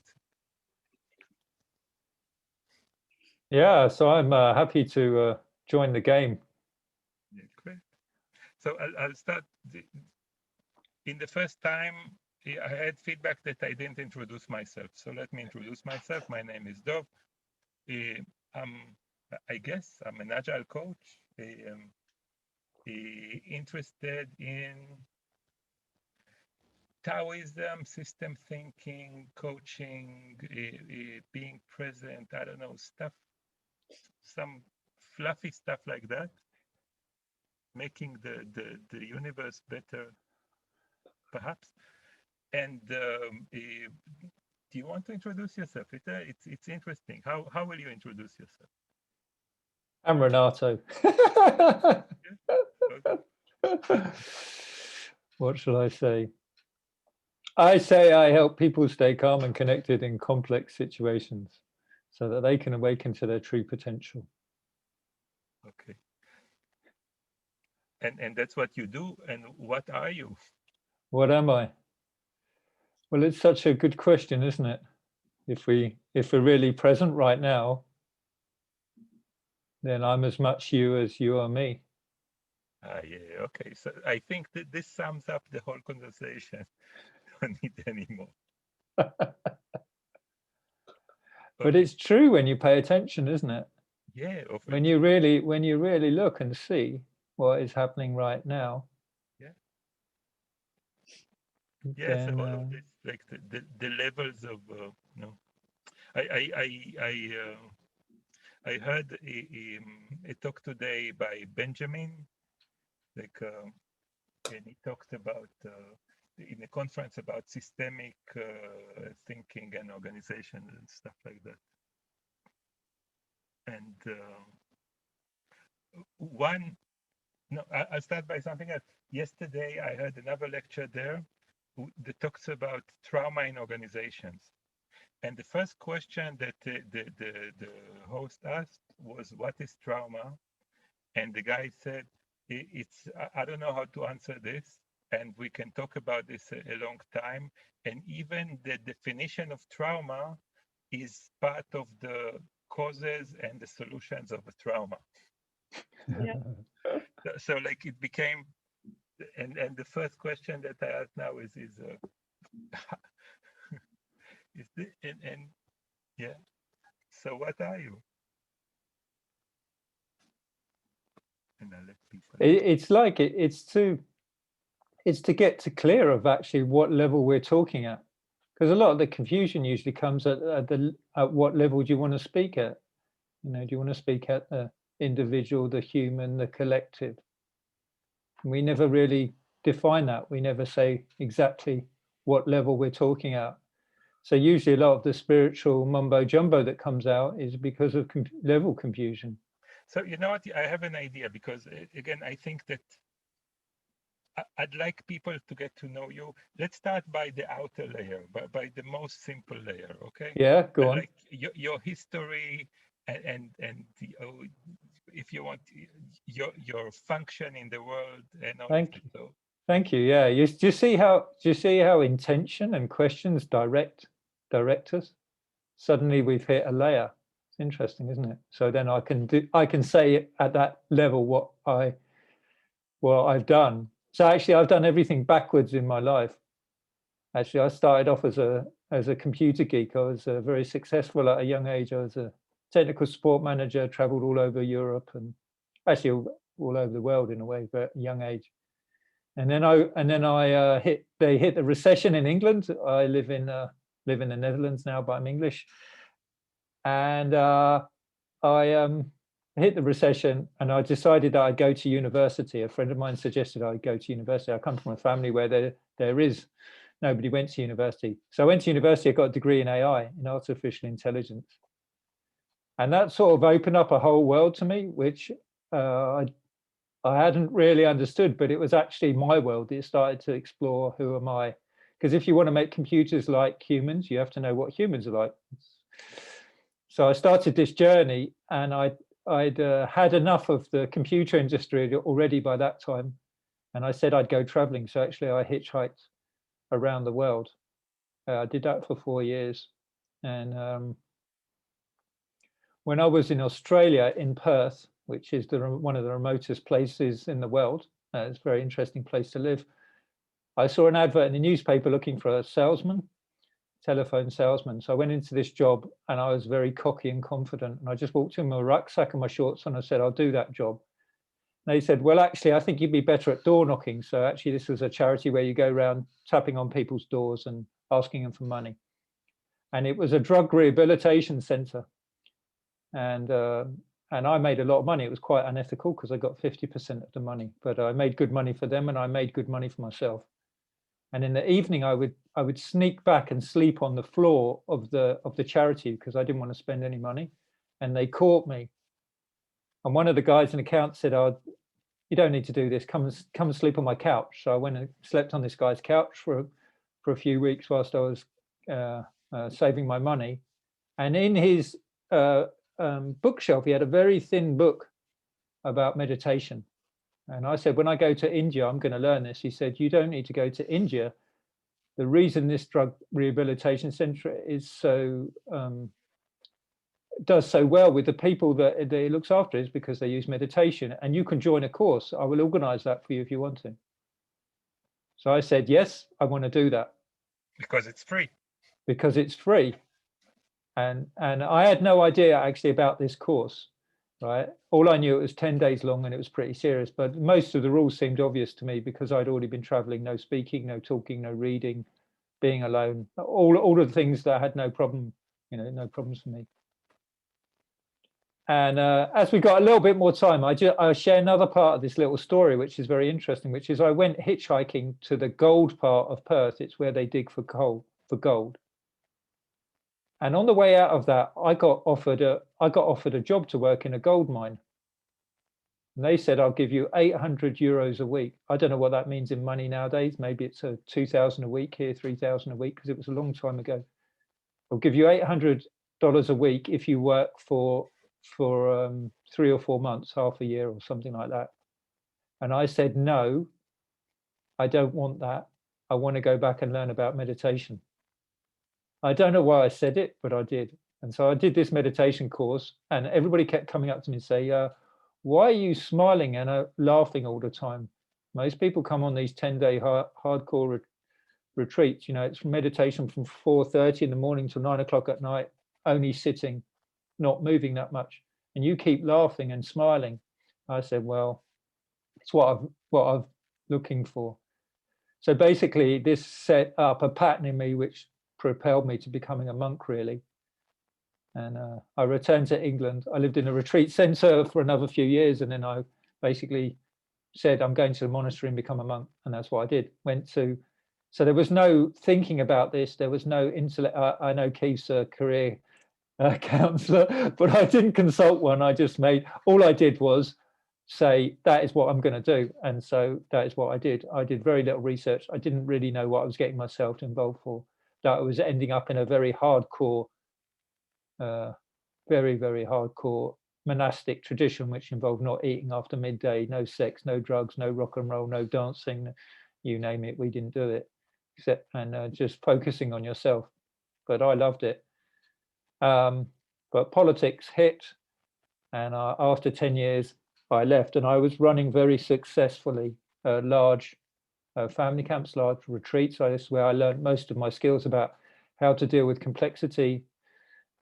That's it. Yeah, so I'm happy to join the game. Yeah, great. So I'll start. In the first time, I had feedback that I didn't introduce myself. So let me introduce myself. My name is Dov. I'm, I guess, I'm an agile coach. Interested in Taoism, system thinking, coaching, being present. I don't know, stuff, some fluffy stuff like that, making the universe better, perhaps. And do you want to introduce yourself? It's interesting. How will you introduce yourself? Amaranatho. Okay. What shall I say? I say I help people stay calm and connected in complex situations so that they can awaken to their true potential. Okay. And that's what you do. And what are you? What am I? Well, it's such a good question, isn't it? If we're really present right now, then I'm as much you as you are me. Yeah, okay. So I think that this sums up the whole conversation. Don't need any more. But it's true when you pay attention, isn't it? Yeah, when you really look and see what is happening right now. Yeah. Yeah. So Then, all of this, like the levels of no, I heard a talk today by Benjamin, like, and he talked about in a conference about systemic thinking and organization and stuff like that. And I'll start by something else. Yesterday, I heard another lecture there that talks about trauma in organizations. And the first question that the host asked was, what is trauma? And the guy said, I don't know how to answer this. And we can talk about this a long time. And even the definition of trauma is part of the causes and the solutions of a trauma. Yeah. So like it became, and the first question that I ask now is and yeah. So what are you? And I let people. it's like it's to get to clear of actually what level we're talking at, because a lot of the confusion usually comes at what level do you want to speak at. Do you want to speak at the individual, the human, the collective? We never really define that. We never say exactly what level we're talking at. So usually a lot of the spiritual mumbo jumbo that comes out is because of level confusion. So you know what? I have an idea, because again, I think that I'd like people to get to know you. Let's start by the outer layer, by the most simple layer, okay? Yeah, go on. Like your history and if you want, your function in the world and all. Thank you. So, Thank you. Yeah, do you see how intention and questions direct us? Suddenly we've hit a layer. It's interesting, isn't it? So then I can say at that level what I've done. So actually I've done everything backwards in my life. Actually, I started off as a computer geek. I was very successful at a young age. I was a technical support manager, traveled all over Europe and actually all over the world in a way, but at a young age. And then I hit the recession in England. I live in the Netherlands now, but I'm English. And I hit the recession, and I decided that I'd go to university. A friend of mine suggested I'd go to university. I come from a family where nobody went to university. So I went to university. I got a degree in AI, in artificial intelligence, and that sort of opened up a whole world to me, which I hadn't really understood, but it was actually my world. It started to explore, who am I? Because if you want to make computers like humans, you have to know what humans are like. So I started this journey, and I'd had enough of the computer industry already by that time. And I said I'd go traveling. So actually I hitchhiked around the world. I did that for 4 years. And when I was in Australia, in Perth, which is one of the remotest places in the world, it's a very interesting place to live, I saw an advert in the newspaper looking for a salesman, telephone salesman. So I went into this job and I was very cocky and confident. And I just walked in with my rucksack and my shorts and I said, I'll do that job. And they said, well, actually, I think you'd be better at door knocking. So actually, this was a charity where you go around tapping on people's doors and asking them for money. And it was a drug rehabilitation center. And I made a lot of money. It was quite unethical because I got 50% of the money, but I made good money for them and I made good money for myself. And in the evening, I would sneak back and sleep on the floor of the charity because I didn't want to spend any money. And they caught me. And one of the guys in the account said, "Oh, you don't need to do this. Come and sleep on my couch." So I went and slept on this guy's couch for a few weeks whilst I was saving my money. And in his bookshelf, he had a very thin book about meditation. And I said, when I go to India, I'm going to learn this. He said, you don't need to go to India. The reason this drug rehabilitation center is does so well with the people that it looks after is because they use meditation. And you can join a course. I will organize that for you if you want to. So I said, yes, I want to do that. Because it's free. Because it's free. And I had no idea actually about this course. Right. All I knew, it was 10 days long and it was pretty serious, but most of the rules seemed obvious to me because I'd already been traveling, no speaking, no talking, no reading, being alone, all of the things that I had no problem, no problems for me. And as we got a little bit more time, I'll share another part of this little story, which is very interesting, which is I went hitchhiking to the gold part of Perth. It's where they dig for gold. And on the way out of that, I got offered a job to work in a gold mine. And they said, I'll give you 800 euros a week. I don't know what that means in money nowadays. Maybe it's 2,000 a week here, 3,000 a week, because it was a long time ago. I'll give you $800 a week if you work for 3 or 4 months, half a year or something like that. And I said, no, I don't want that. I want to go back and learn about meditation. I don't know why I said it, but I did. And so I did this meditation course and everybody kept coming up to me and say, why are you smiling and laughing all the time? Most people come on these 10-day hardcore retreats. It's meditation from 4:30 in the morning till 9 o'clock at night, only sitting, not moving that much. And you keep laughing and smiling. I said, well, it's what I'm looking for. So basically this set up a pattern in me, which propelled me to becoming a monk, really. And I returned to England. I lived in a retreat center for another few years, and then I basically said, I'm going to the monastery and become a monk. And that's what I did. So there was no thinking about this. There was no intellect. I know Keith's a career counselor, but I didn't consult one. All I did was say, that is what I'm going to do. And so that is what I did. I did very little research. I didn't really know what I was getting myself involved for. That I was ending up in a very hardcore, very, very hardcore monastic tradition, which involved not eating after midday, no sex, no drugs, no rock and roll, no dancing, you name it, we didn't do it, and just focusing on yourself. But I loved it. But politics hit, and after 10 years, I left, and I was running very successfully large family camps, large retreats. This is where I learned most of my skills about how to deal with complexity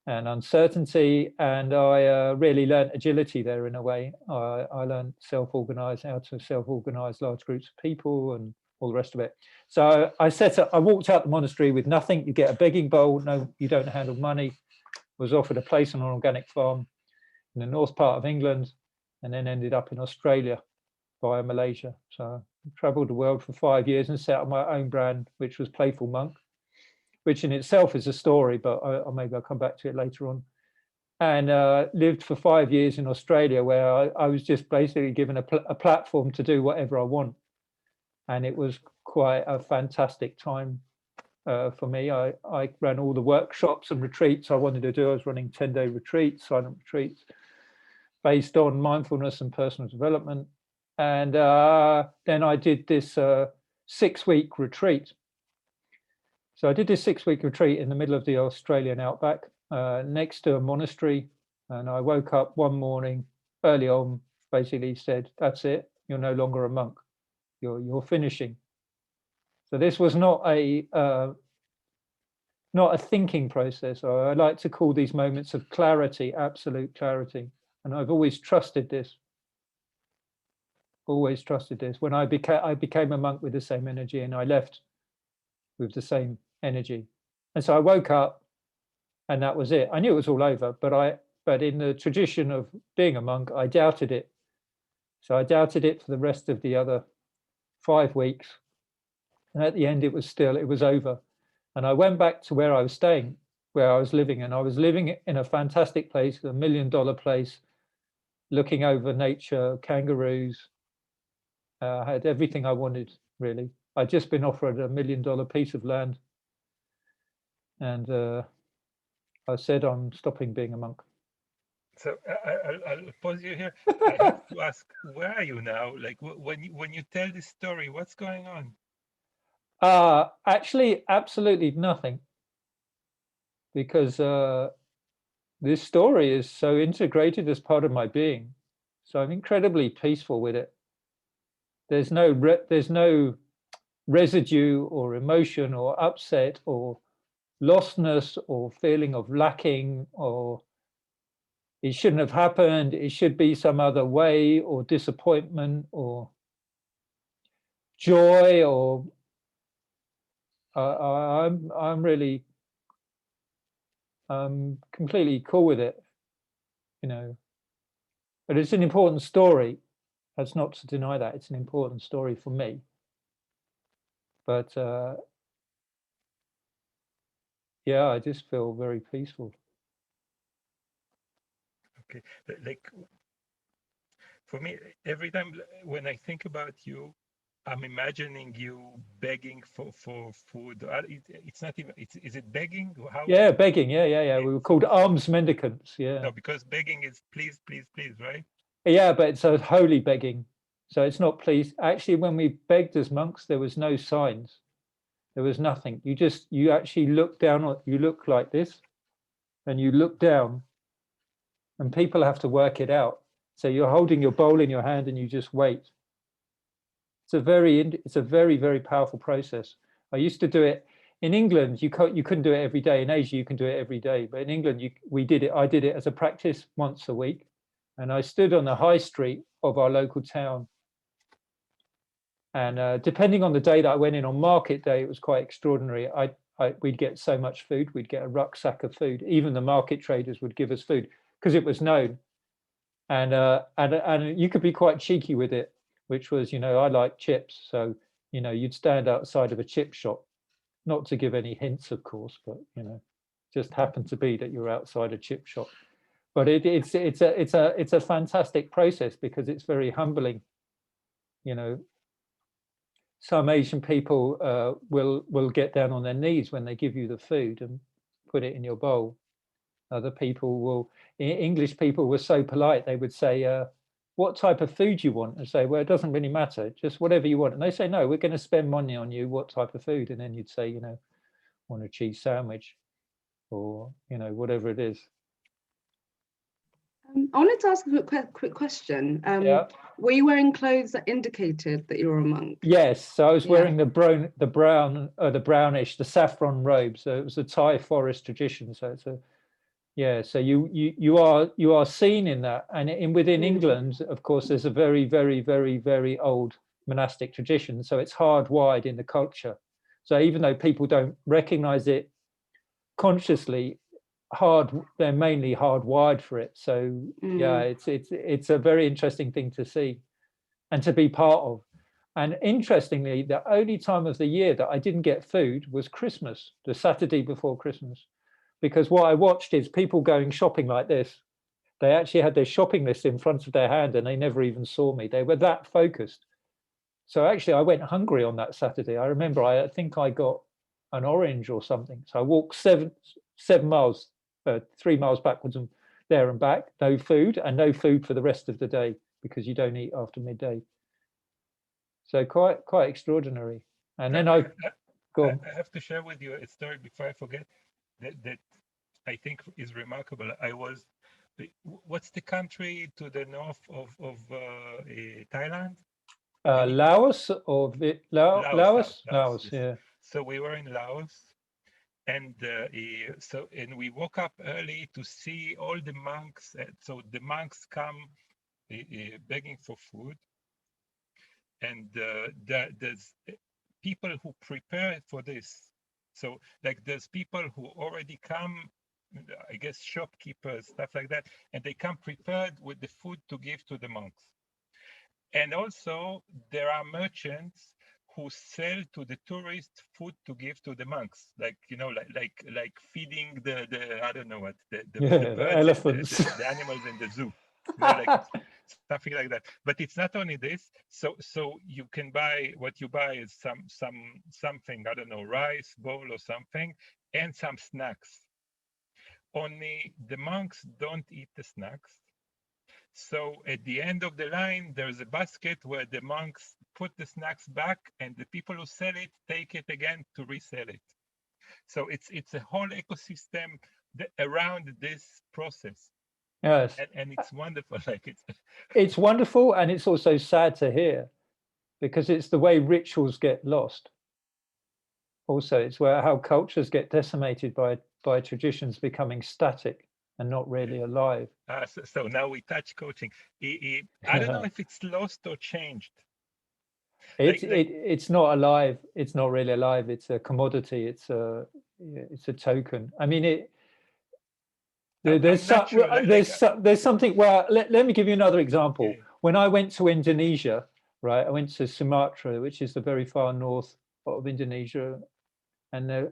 and uncertainty. And I really learned agility there in a way. I learned how to self-organize large groups of people and all the rest of it. So I walked out the monastery with nothing. You get a begging bowl. No, you don't handle money. Was offered a place on an organic farm in the north part of England, and then ended up in Australia via Malaysia. So I traveled the world for 5 years and set up my own brand, which was Playful Monk, which in itself is a story, but maybe I'll come back to it later on. And lived for 5 years in Australia, where I was just basically given a platform to do whatever I want. And it was quite a fantastic time for me. I ran all the workshops and retreats I wanted to do. I was running 10-day retreats, silent retreats, based on mindfulness and personal development. And then I did this 6-week retreat. So I did this 6-week retreat in the middle of the Australian outback, next to a monastery. And I woke up one morning early on, basically said, "That's it. You're no longer a monk. You're finishing." So this was not a thinking process. Or I like to call these moments of clarity, absolute clarity. And I've always trusted this. Always trusted this. When I became a monk with the same energy, and I left with the same energy. And so I woke up, and that was it. I knew it was all over, but in the tradition of being a monk, I doubted it. So I doubted it for the rest of the other 5 weeks. And at the end, it was over. And I went back to where I was staying, where I was living. And I was living in a fantastic place, $1 million place, looking over nature, kangaroos. I had everything I wanted, really. I'd just been offered $1 million piece of land. And I said, I'm stopping being a monk. So I'll pause you here. I have to ask, where are you now? Like when you tell this story, what's going on? Actually, absolutely nothing, because this story is so integrated as part of my being. So I'm incredibly peaceful with it. There's no residue or emotion or upset or lostness or feeling of lacking, or it shouldn't have happened, it should be some other way, or disappointment or joy, or I'm really completely cool with it, but it's an important story. That's not to deny that it's an important story for me, but yeah, I just feel very peaceful. Okay, like for me, every time when I think about you, I'm imagining you begging for food. It's not even. Is it begging? How? Yeah, begging. Yeah. We were called alms mendicants. Yeah. No, because begging is please, please, please, right? Yeah, but it's a holy begging. So it's not please. Actually, when we begged as monks, there was no signs. There was nothing. You actually look down, you look like this, and you look down, and people have to work it out. So you're holding your bowl in your hand and you just wait. It's a very, very powerful process. I used to do it in England. You couldn't do it every day. In Asia, you can do it every day. But in England, we did it. I did it as a practice once a week. And I stood on the high street of our local town. And depending on the day that I went in, on market day, it was quite extraordinary. We'd get so much food. We'd get a rucksack of food. Even the market traders would give us food because it was known. And you could be quite cheeky with it, which was, I like chips. So, you'd stand outside of a chip shop, not to give any hints, of course, but, just happened to be that you're outside a chip shop. But it's a fantastic process because it's very humbling. Some Asian people will get down on their knees when they give you the food and put it in your bowl. Other people will, English people were so polite, they would say, what type of food you want? And say, well, it doesn't really matter, just whatever you want. And they say, no, we're going to spend money on you, what type of food? And then you'd say, want a cheese sandwich or, whatever it is. I wanted to ask a quick question. Yeah. Were you wearing clothes that indicated that you were a monk? Yes, so I was wearing the brownish, the saffron robe. So it was a Thai forest tradition. So it's so you are seen in that, and within England, of course, there's a very, very, very, very old monastic tradition. So it's hardwired in the culture. So even though people don't recognize it consciously, they're mainly hardwired for it. So yeah, it's a very interesting thing to see and to be part of. And interestingly, the only time of the year that I didn't get food was Christmas, the Saturday before Christmas, because what I watched is people going shopping like this. They actually had their shopping list in front of their hand and they never even saw me. They were that focused. So actually I went hungry on that Saturday. I remember, I think I got an orange or something. So I walked 7 miles, 3 miles backwards and there and back, no food, and no food for the rest of the day because you don't eat after midday. So quite extraordinary. And then Go on. I have to share with you a story before I forget that I think is remarkable. What's the country to the north of Thailand? Laos or Laos? Laos, Yes. yeah. So we were in Laos, and we woke up early to see all the monks. So the monks come begging for food, and there's people who prepare for this. So like there's people who already come, I guess shopkeepers, stuff like that, and they come prepared with the food to give to the monks. And also there are merchants who sell to the tourists food to give to the monks, like like feeding the I don't know what the Yeah, the birds, elephants. the animals in the zoo, like something like that. But it's not only this. So you can buy, what you buy is something, I don't know, rice bowl or something, and some snacks. Only the monks don't eat the snacks. So at the end of the line, there's a basket where the monks put the snacks back, and the people who sell it take it again to resell it. So it's a whole ecosystem around this process, Yes, and it's wonderful. Like it's wonderful, and it's also sad to hear, because it's the way rituals get lost. Also, it's where how cultures get decimated by traditions becoming static and not really alive. so now we touch coaching. I don't know if it's lost or changed. It's not alive. It's not really alive. It's a commodity. It's a token. I mean, there's something. Well, let me give you another example. Yeah. When I went to Indonesia, right, I went to Sumatra, which is the very far north of Indonesia, and they're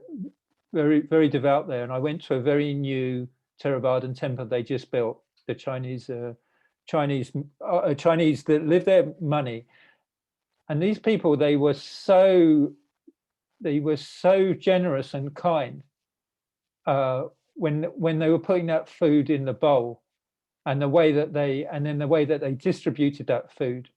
very, very devout there. And I went to a very new Theravadan temple they just built. The Chinese that live there, money. And these people, they were so generous and kind when they were putting that food in the bowl, and the way that they distributed that food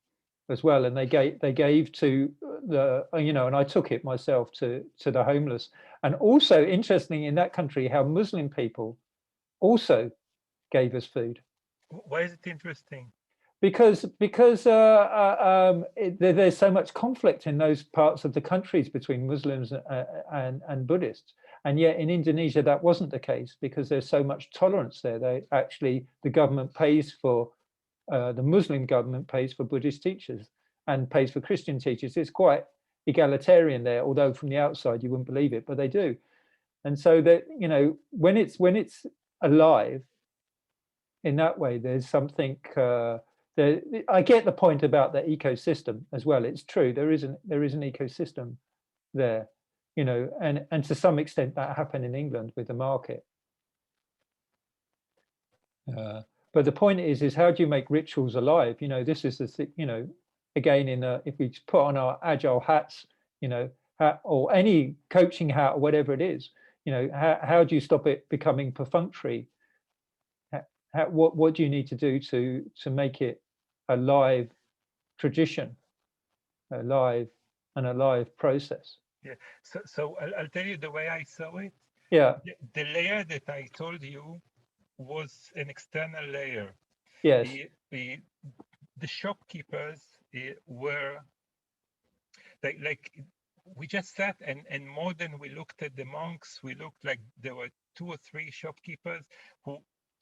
as well, and they gave to the, and I took it myself to the homeless. And also interesting in that country how Muslim people also gave us food. Why is it interesting? Because there's so much conflict in those parts of the countries between Muslims and Buddhists, and yet in Indonesia that wasn't the case, because there's so much tolerance there. The government pays for the Muslim government pays for Buddhist teachers and pays for Christian teachers. It's quite egalitarian there, although from the outside you wouldn't believe it, but they do. And so that when it's alive in that way, there's something. I get the point about the ecosystem as well. It's true, there is an ecosystem there, and to some extent that happened in England with the market. But the point is how do you make rituals alive? This is the again, if we put on our agile hats, or any coaching hat or whatever it is, how do you stop it becoming perfunctory? What do you need to do to make it a live tradition, a live process? Yeah. So I'll tell you the way I saw it. Yeah. The layer that I told you was an external layer. Yes. The shopkeepers were like we just sat, and more than we looked at the monks, we looked like there were 2 or 3 shopkeepers who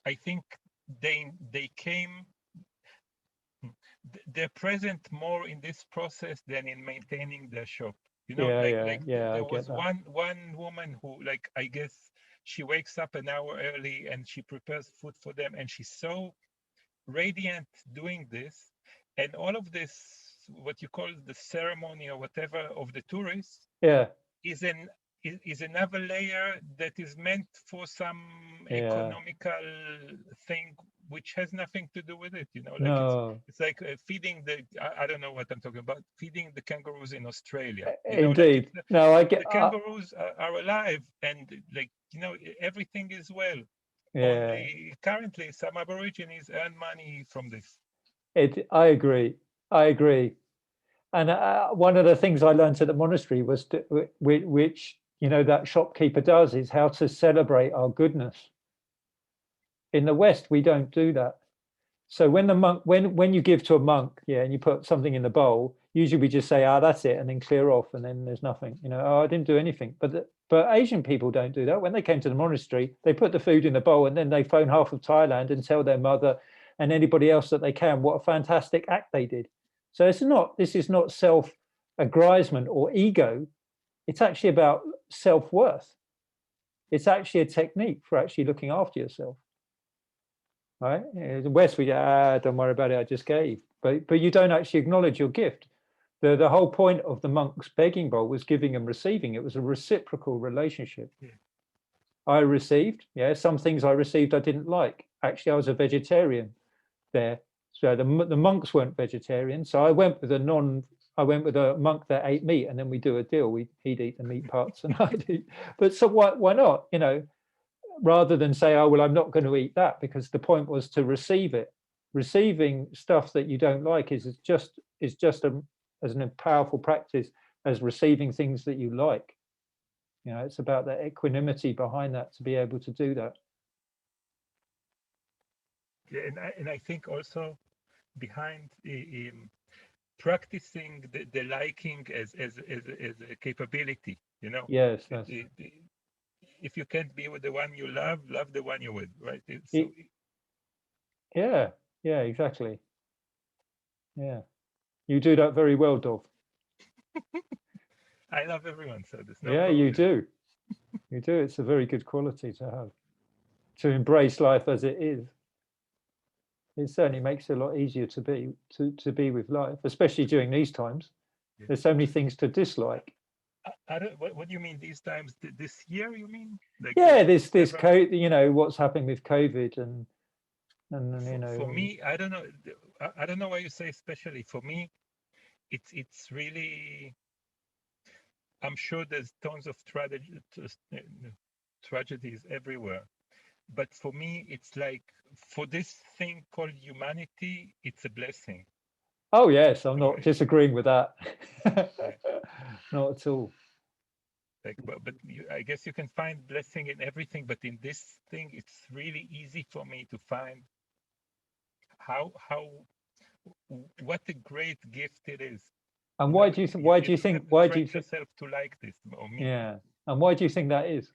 I think they came. They're present more in this process than in maintaining their shop. There was one woman who, like, I guess she wakes up an hour early and she prepares food for them, and she's so radiant doing this. And all of this, what you call the ceremony or whatever of the tourists, is another layer that is meant for some economical thing which has nothing to do with it. It's like feeding I don't know what I'm talking about, feeding the kangaroos in Australia. Indeed. No, I get the kangaroos are alive, and everything is well. Only currently some Aborigines earn money from this. I agree. And one of the things I learned at the monastery was which that shopkeeper does is how to celebrate our goodness. In the West, we don't do that. So when the monk, when you give to a monk, and you put something in the bowl, usually we just say, that's it, and then clear off, and then there's nothing. I didn't do anything. But Asian people don't do that. When they came to the monastery, they put the food in the bowl, and then they phone half of Thailand and tell their mother and anybody else that they can what a fantastic act they did. So this is not self-aggrandizement or ego. It's actually about self-worth. It's actually a technique for actually looking after yourself. Right? In the West, we don't worry about it, I just gave. But you don't actually acknowledge your gift. The whole point of the monk's begging bowl was giving and receiving. It was a reciprocal relationship. Yeah. I received, some things I received I didn't like. Actually, I was a vegetarian there. So the monks weren't vegetarian. So I went with a monk that ate meat, and then we do a deal. He'd eat the meat parts and I'd eat. But so why not? Rather than say, well, I'm not going to eat that, because the point was to receive it. Receiving stuff that you don't like is just as a powerful practice as receiving things that you like. It's about the equanimity behind that to be able to do that. Yeah, and I think also behind practicing the liking as a capability, Yes. If you can't be with the one you love the one you're with, right? Yeah, exactly. Yeah, you do that very well, Dov. I love everyone, so there's no problem. You do. You do. It's a very good quality to have, to embrace life as it is. It certainly makes it a lot easier to be with life, especially during these times. Yeah. There's so many things to dislike. What do you mean these times? This year, you mean? Like this what's happening with COVID and For me, I don't know. I don't know why you say especially. For me, it's really. I'm sure there's tons of tragedies everywhere, but for me, it's like for this thing called humanity, it's a blessing. Oh yes, I'm not disagreeing with that. Not at all. But I guess you can find blessing in everything, but in this thing, it's really easy for me to find what a great gift it is. And why do you think yourself to like this or me? Yeah. And why do you think that is?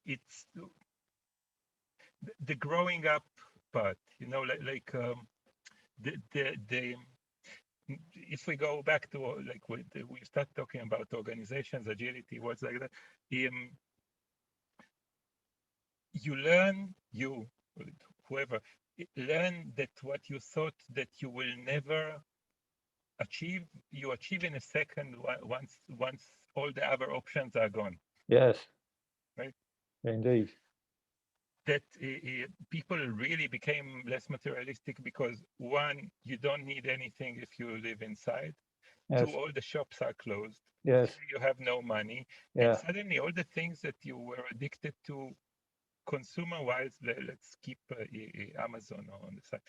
It's the growing up part, the if we go back to we start talking about organizations, agility, what's like that, you learn, whoever learn that what you thought that you will never achieve, you achieve in a second once all the other options are gone. Yes. Right. Indeed. That people really became less materialistic because one, you don't need anything if you live inside. Yes. Two, all the shops are closed. Yes. Three, you have no money. Yeah. And suddenly all the things that you were addicted to consumer-wise, let's keep Amazon on the side.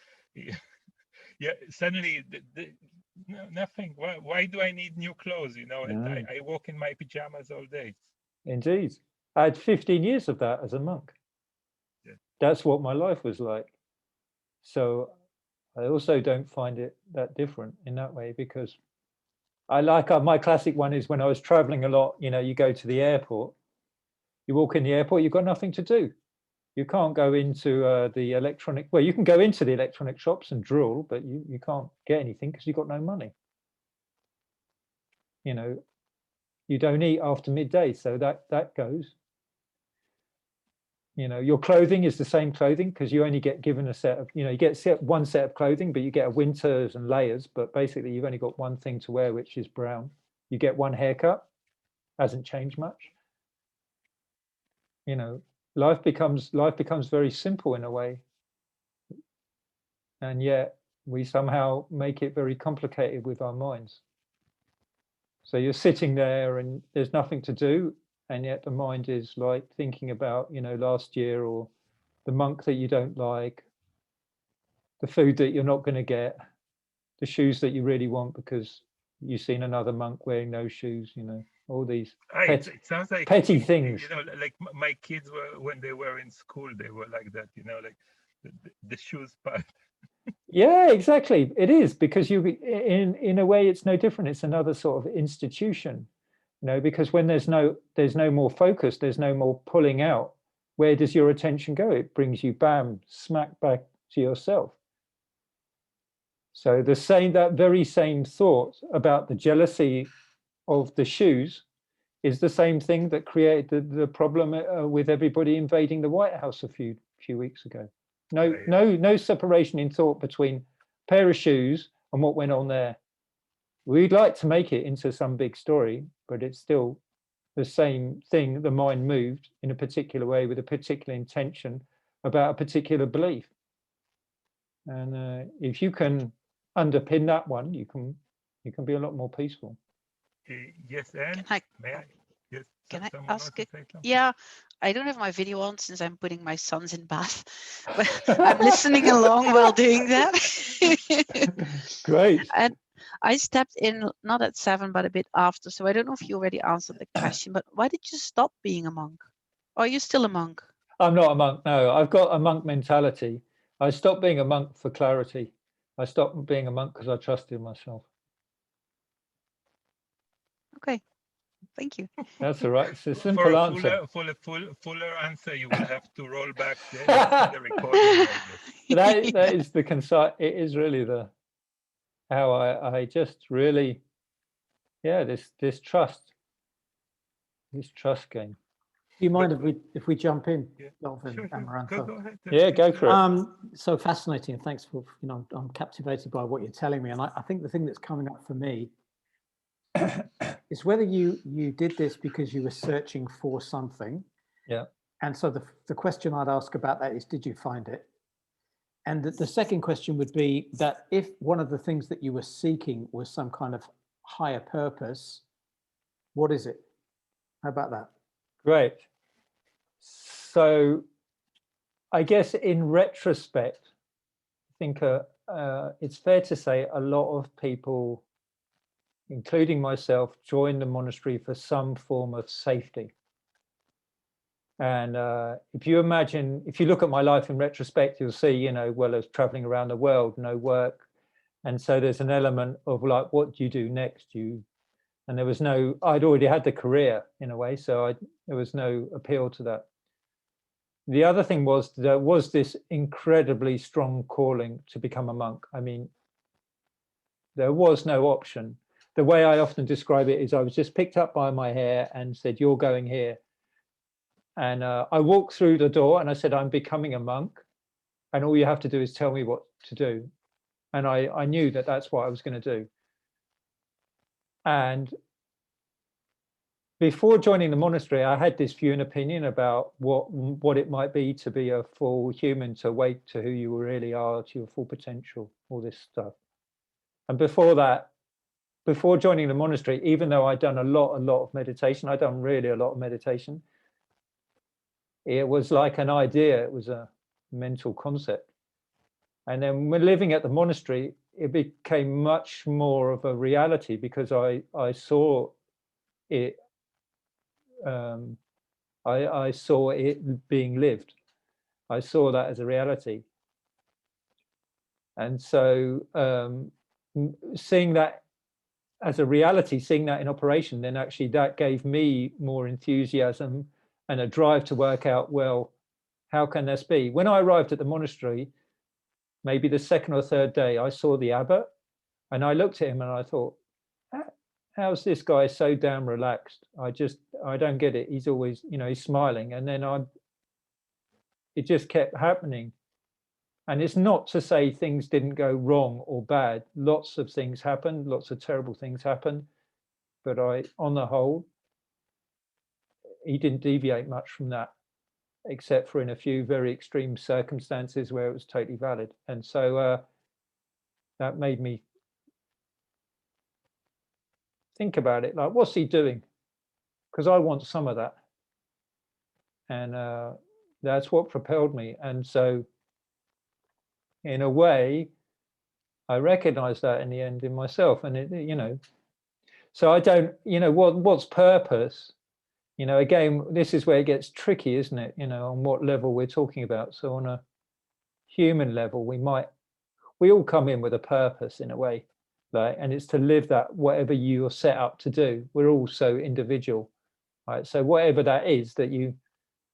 Yeah, suddenly nothing. Why do I need new clothes? And I walk in my pajamas all day. Indeed. I had 15 years of that as a monk. Yeah. That's what my life was like. So I also don't find it that different in that way, because I like my classic one is when I was traveling a lot, you go to the airport, you walk in the airport, you've got nothing to do. You can't go into the electronic, well, you can go into the electronic shops and drool, but you can't get anything because you've got no money. You don't eat after midday, so that goes. Your clothing is the same clothing because you only get given a set of, you get one set of clothing, but you get a winters and layers, but basically you've only got one thing to wear, which is brown. You get one haircut, hasn't changed much. Life becomes very simple in a way. And yet we somehow make it very complicated with our minds. So you're sitting there and there's nothing to do, and yet the mind is like thinking about, last year, or the monk that you don't like, the food that you're not going to get, the shoes that you really want because you've seen another monk wearing those shoes, all these It sounds like petty things. Like my kids were when they were in school, they were like that, like the shoes part. Yeah, exactly. It is, because in a way it's no different. It's another sort of institution, because when there's no more focus, there's no more pulling out. Where does your attention go? It brings you bam, smack back to yourself. So that very same thought about the jealousy of the shoes is the same thing that created the problem with everybody invading the White House a few weeks ago. No separation in thought between a pair of shoes and what went on there. We'd like to make it into some big story, but it's still the same thing. The mind moved in a particular way with a particular intention about a particular belief. And if you can underpin that one, you can be a lot more peaceful. Yes, and may I? Yes, can I ask it? Yeah, I don't have my video on since I'm putting my sons in bath, but I'm listening along while doing that. Great. And I stepped in not at 7, but a bit after. So I don't know if you already answered the question, but why did you stop being a monk? Or are you still a monk? I'm not a monk, no. I've got a monk mentality. I stopped being a monk for clarity. I stopped being a monk because I trusted myself. Okay, thank you. That's all right. It's a simple answer. For a fuller answer, you will have to roll back the recording. That is the concise. It is really how I just really, this trust game. Do you mind if we jump in, Melvin, sure. Amaranatho? Go ahead. Yeah, go for it. So fascinating, and thanks for, I'm captivated by what you're telling me. And I think the thing that's coming up for me is whether you did this because you were searching for something. Yeah. And so the question I'd ask about that is, did you find it? And the second question would be that if one of the things that you were seeking was some kind of higher purpose, what is it? How about that? Great. So I guess in retrospect, I think it's fair to say a lot of people, including myself, joined the monastery for some form of safety. And if you look at my life in retrospect, you'll see, well, I was traveling around the world, no work. And so there's an element of like, what do you do next? And there was I'd already had the career in a way, so there was no appeal to that. The other thing was there was this incredibly strong calling to become a monk. I mean, there was no option. The way I often describe it is I was just picked up by my hair and said, you're going here. And I walked through the door and I said, I'm becoming a monk. And all you have to do is tell me what to do. And I knew that that's what I was going to do. And before joining the monastery, I had this view and opinion about what it might be to be a full human, to wake to who you really are, to your full potential, all this stuff. And before joining the monastery, even though I'd done a lot of meditation, I'd done really a lot of meditation, it was like an idea, it was a mental concept. And then when living at the monastery, it became much more of a reality because I saw it, I saw it being lived. I saw that as a reality. And so seeing that as a reality, seeing that in operation, then actually that gave me more enthusiasm and a drive to work out, well, how can this be? When I arrived at the monastery, maybe the second or third day, I saw the abbot and I looked at him and I thought, how's this guy so damn relaxed? I don't get it. He's always, he's smiling. And then it just kept happening. And it's not to say things didn't go wrong or bad. Lots of things happened, lots of terrible things happened. But on the whole, he didn't deviate much from that, except for in a few very extreme circumstances where it was totally valid. And so that made me think about it, like, what's he doing? Because I want some of that. And that's what propelled me. And so in a way, I recognize that in the end in myself. And, so I don't, what's purpose? Again, this is where it gets tricky, isn't it? On what level we're talking about. So on a human level, we all come in with a purpose in a way, right? And it's to live that, whatever you're set up to do. We're all so individual, right? So whatever that is that you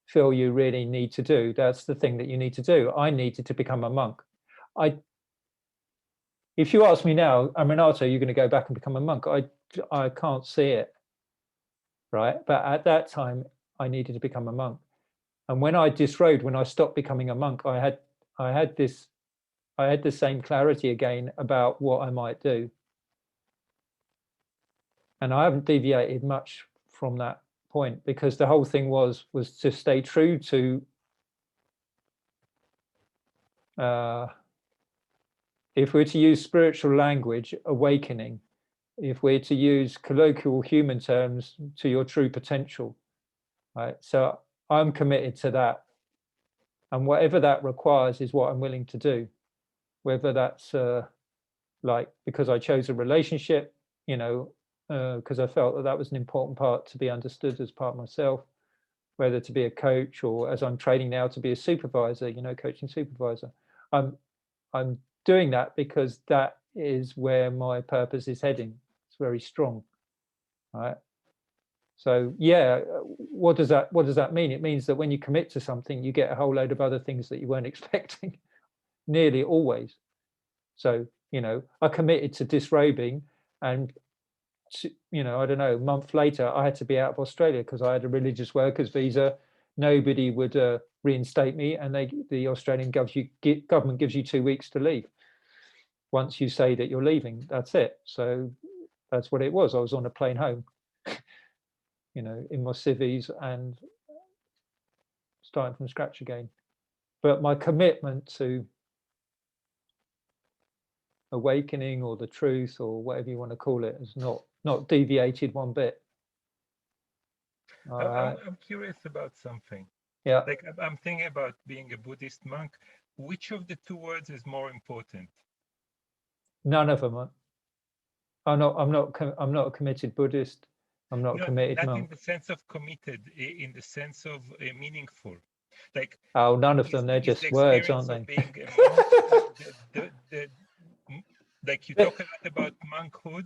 feel you really need to do, that's the thing that you need to do. I needed to become a monk. If you ask me now, Amaranatho, you're going to go back and become a monk, I can't see it, right? But at that time, I needed to become a monk. And when I disrobed, when I stopped becoming a monk, I had the same clarity again about what I might do. And I haven't deviated much from that point, because the whole thing was to stay true to if we're to use spiritual language, awakening. If we're to use colloquial human terms, to your true potential, right? So I'm committed to that, and whatever that requires is what I'm willing to do. Whether that's because I chose a relationship, because I felt that was an important part to be understood as part of myself, whether to be a coach, or as I'm training now to be a supervisor, coaching supervisor. I'm doing that because that is where my purpose is heading. It's very strong, right? So yeah, what does that mean? It means that when you commit to something, you get a whole load of other things that you weren't expecting, nearly always. So, I committed to disrobing, and I don't know, a month later, I had to be out of Australia because I had a religious workers visa. Nobody would reinstate me, and the Australian government gives you 2 weeks to leave. Once you say that you're leaving, that's it. So that's what it was. I was on a plane home, in my civvies, and starting from scratch again. But my commitment to awakening, or the truth, or whatever you want to call it, has not deviated one bit. I'm curious about something. Yeah. Like, I'm thinking about being a Buddhist monk. Which of the two words is more important? None of them are. I'm not a committed Buddhist. I'm not a committed not monk. in the sense of committed, in the sense of meaningful. Like, none of them. They're just the words, aren't experience they? of being a monk, like you talk a lot about monkhood.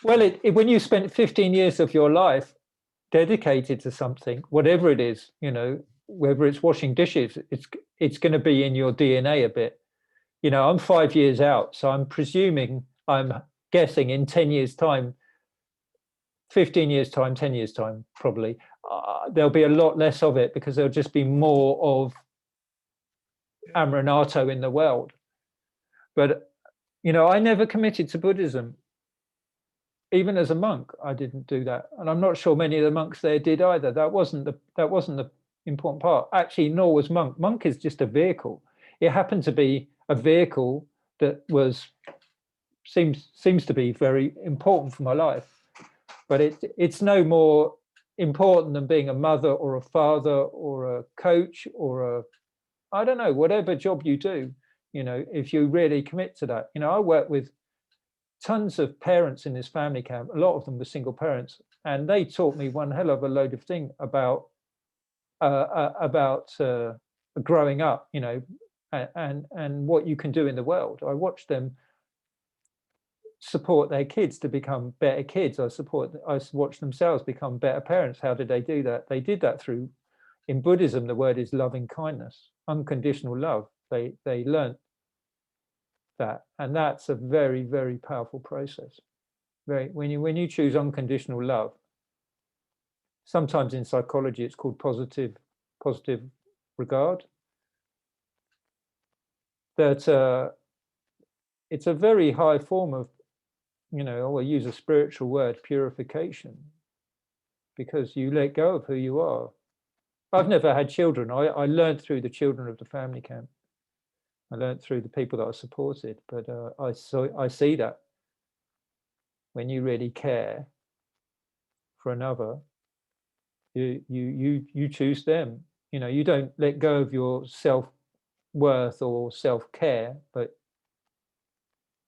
Well, when you spent 15 years of your life dedicated to something, whatever it is, whether it's washing dishes, it's going to be in your DNA a bit. I'm 5 years out, so I'm guessing in 10 years' time, 15 years' time, 10 years' time, probably, there'll be a lot less of it, because there'll just be more of Amaranatho in the world. But, I never committed to Buddhism. Even as a monk, I didn't do that. And I'm not sure many of the monks there did either. That wasn't the important part. Actually, nor was monk. Monk is just a vehicle. It happened to be a vehicle that seems to be very important for my life. But it's no more important than being a mother or a father or a coach or I don't know, whatever job you do, if you really commit to that. I work with tons of parents in this family camp. A lot of them were single parents, and they taught me one hell of a load of things about growing up, and what you can do in the world. I watched them support their kids to become better kids. I watched themselves become better parents. How did they do that? They did that through, in Buddhism, the word is loving kindness, unconditional love. They learned that, and that's a very, very powerful process. When you choose unconditional love, sometimes in psychology it's called positive regard, that it's a very high form of, I'll use a spiritual word, purification, because you let go of who you are. I've never had children. I learned through the children of the family camp. I learned through the people that I supported, but I see that when you really care for another, you choose them. You don't let go of yourself self-worth or self-care, but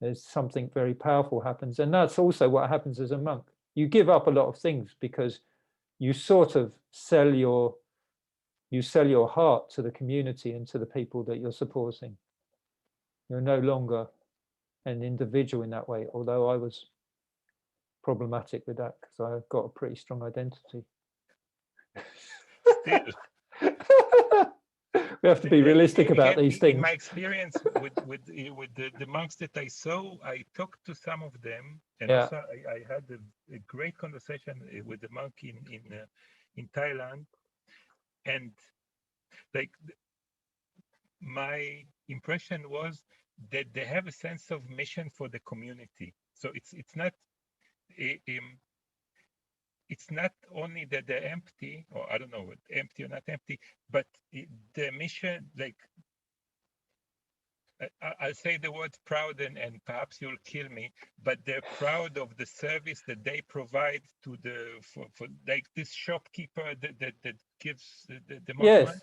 there's something very powerful happens. And that's also what happens as a monk. You give up a lot of things because you sort of sell your heart to the community and to the people that you're supporting. You're no longer an individual in that way, although I was problematic with that because I've got a pretty strong identity. Still, We have to be realistic about again, these in things. my experience with the monks that I saw, I talked to some of them, and Yeah. also I had a great conversation with the monk in Thailand, and like my impression was that they have a sense of mission for the community. So it's not it's not only that they're empty, or I don't know, empty or not empty, but the mission, like I'll say the word proud, and perhaps you'll kill me, but they're proud of the service that they provide to for like this shopkeeper that gives the Yes.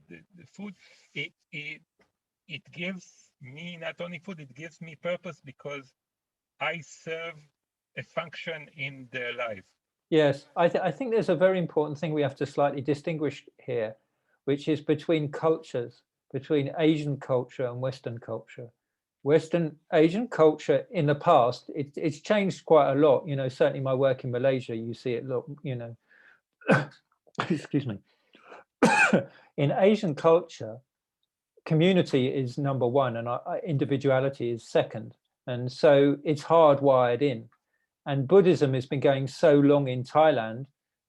the food. It gives me not only food, it gives me purpose because I serve a function in their life. Yes, I think there's a very important thing we have to slightly distinguish here, which is between cultures, between Asian culture and Western culture. Asian culture in the past, it's changed quite a lot. You know, certainly my work in Malaysia, you see it look, you know, excuse me. In Asian culture, community is number one and individuality is second. And so it's hardwired in. And Buddhism has been going so long in Thailand,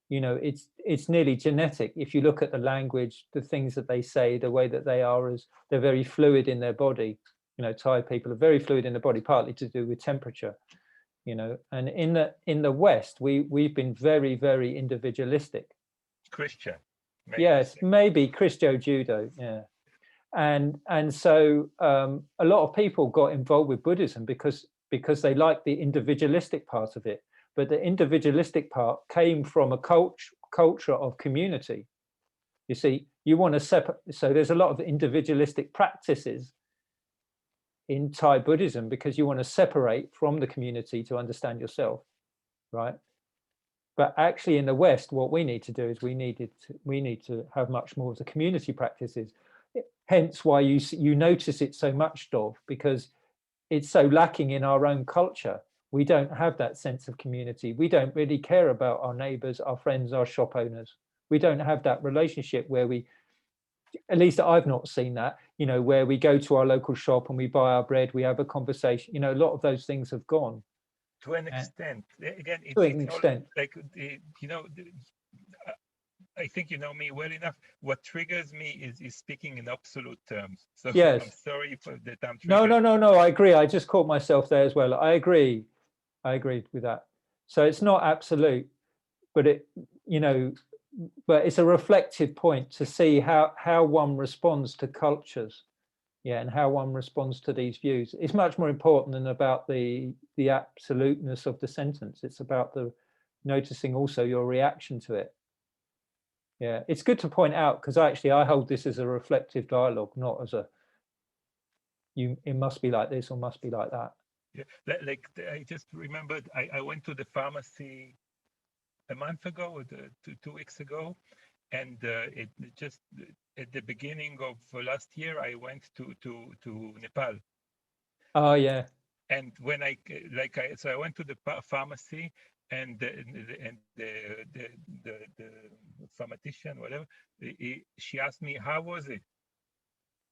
you know, it's nearly genetic. If you look at the language, the things that they say, the way that they are, as they're very fluid in their body. You know, Thai people are very fluid in the body, partly to do with temperature. You know, and in the West, we've been very, very individualistic. Christian. Yes, maybe Christo Judo, yeah. And so a lot of people got involved with Buddhism because they like the individualistic part of it, but the individualistic part came from a culture of community. You see, you want to separate, so there's a lot of individualistic practices in Thai Buddhism because you want to separate from the community to understand yourself, right? But actually in the West, what we need to do is we need to have much more of the community practices. Hence why you notice it so much, Dov, because it's so lacking in our own culture. We don't have that sense of community. We don't really care about our neighbors, our friends, our shop owners. We don't have that relationship where we, at least I've not seen that, you know, where we go to our local shop and we buy our bread, we have a conversation. You know, a lot of those things have gone. To an extent. Again, to an extent. Like, you know, I think you know me well enough. What triggers me is speaking in absolute terms. So yes. I'm sorry for that I'm triggered. No, I agree. I just caught myself there as well. I agreed with that. So it's not absolute, but it, you know, but it's a reflective point to see how one responds to cultures, yeah, and how one responds to these views. It's much more important than about the absoluteness of the sentence. It's about the noticing also your reaction to it. Yeah, it's good to point out because actually I hold this as a reflective dialogue, not as a it must be like this or must be like that. Yeah, like I just remembered I went to the pharmacy a month ago or 2 weeks ago, and it just at the beginning of last year I went to Nepal. Oh yeah. And when I went to the pharmacy, and the pharmacist, whatever, she asked me, how was it?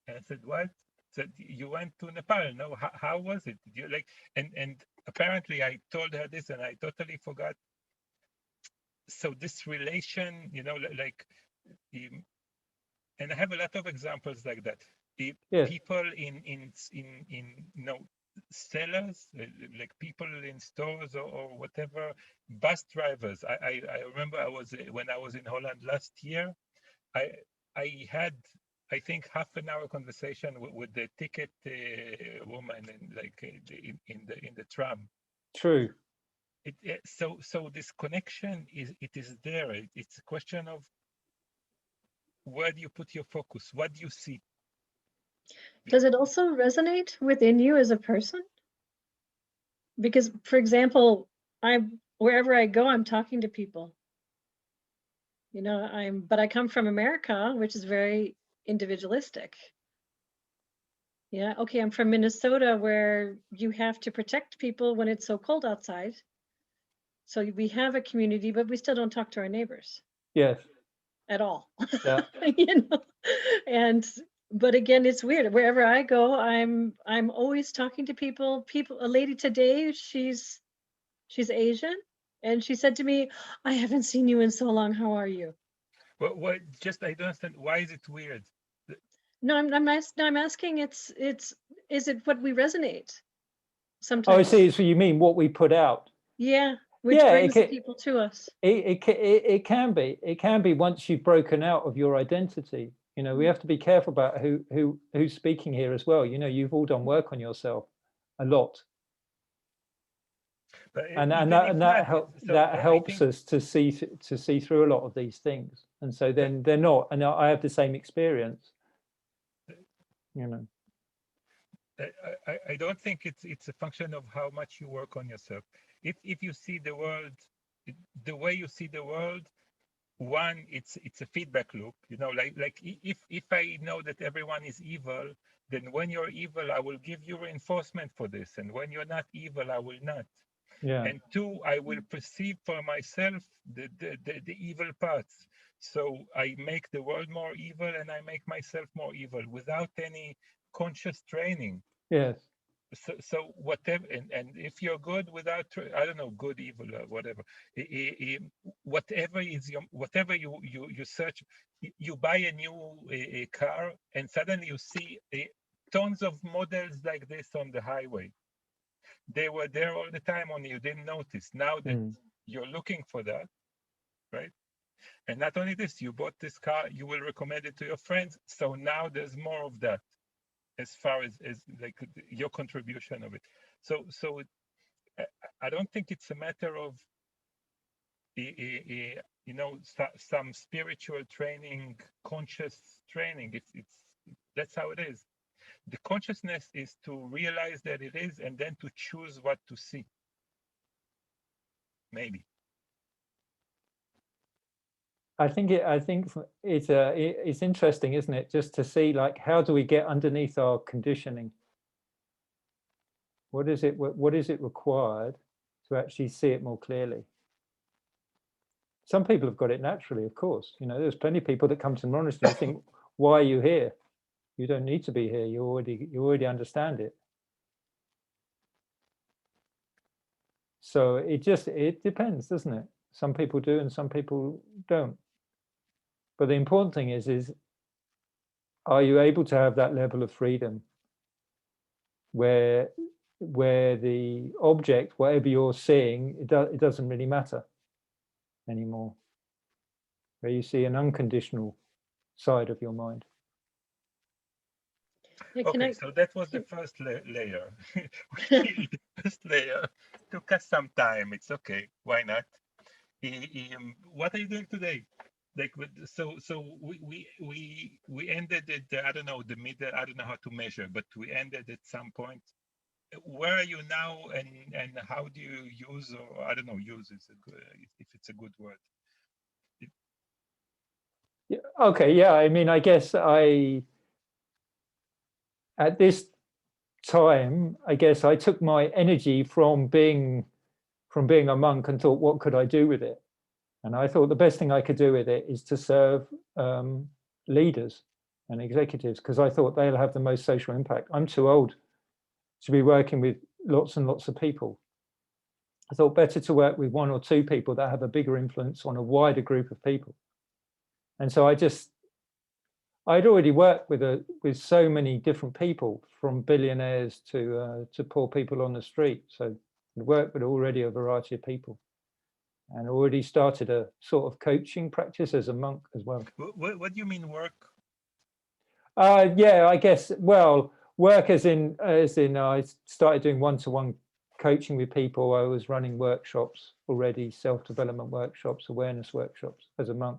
And I said, what? Said, you went to Nepal, no? How was it? Did you like? And apparently I told her this, and I totally forgot. So this relation, you know, like, and I have a lot of examples like that. Yes. People in you know, sellers, like people in stores or whatever, bus drivers. I remember when I was in Holland last year, I had, I think, half an hour conversation with the ticket woman in the tram. True. So this connection is there. It's a question of where do you put your focus? What do you see? Does it also resonate within you as a person? Because, for example, wherever I go, I'm talking to people. You know, but I come from America, which is very individualistic. Yeah, okay, I'm from Minnesota, where you have to protect people when it's so cold outside. So we have a community, but we still don't talk to our neighbors Yes. at all. Yeah. You know, but again, it's weird. Wherever I go, I'm always talking to people. A lady today, she's Asian, and she said to me, "I haven't seen you in so long. How are you?" Well, what? Just I don't understand. Why is it weird? No, I'm asking. Is it what we resonate? Sometimes. Oh, I see. So you mean what we put out? Yeah, which Yeah, brings people to us. It can be. It can be once you've broken out of your identity. You know, we have to be careful about who's speaking here as well. You know, you've all done work on yourself a lot, But and even that if and not, that help so that I helps think us to see through a lot of these things. And so then they're not. And I have the same experience. You know. I don't think it's a function of how much you work on yourself. If you see the world the way you see the world, one, it's a feedback loop. You know, like if I know that everyone is evil, then when you're evil, I will give you reinforcement for this, and when you're not evil, I will not. Yeah. And two, I will perceive for myself the evil parts. So I make the world more evil, and I make myself more evil without any conscious training. Yes. So whatever, and if you're good without, I don't know, good, evil, whatever, whatever is whatever you search, you buy a new car, and suddenly you see tons of models like this on the highway. They were there all the time, only you didn't notice. Now that you're looking for that, right? And not only this, you bought this car, you will recommend it to your friends. So now there's more of that, as far as like your contribution of it. So I don't think it's a matter of you know, some spiritual training, conscious training. It's that's how it is. The consciousness is to realize that it is, and then to choose what to see. Maybe. I think it's interesting, isn't it? Just to see, like, how do we get underneath our conditioning? What is it required to actually see it more clearly? Some people have got it naturally, of course. You know, there's plenty of people that come to the monastery and think, why are you here? You don't need to be here. You already understand it. So it depends, doesn't it? Some people do and some people don't. But the important thing is are you able to have that level of freedom where the object, whatever you're seeing, it doesn't really matter anymore, where you see an unconditional side of your mind. Yeah, Okay, so that was the first layer. The first layer took us some time. It's okay. Why not? What are you doing today? Like, so we ended at I don't know the middle. I don't know how to measure, but we ended at some point. Where are you now, and how do you use, or I don't know, use is a good, if it's a good word. Yeah, okay, yeah. I mean, I guess at this time, I guess I took my energy from being a monk and thought, what could I do with it? And I thought the best thing I could do with it is to serve leaders and executives, because I thought they'll have the most social impact. I'm too old to be working with lots and lots of people. I thought better to work with one or two people that have a bigger influence on a wider group of people. And so I'd already worked with so many different people, from billionaires to poor people on the street. So I'd worked with already a variety of people, and already started a sort of coaching practice as a monk as well. What do you mean work? Yeah, I guess, well, work as in I started doing one-to-one coaching with people. I was running workshops already, self-development workshops, awareness workshops as a monk.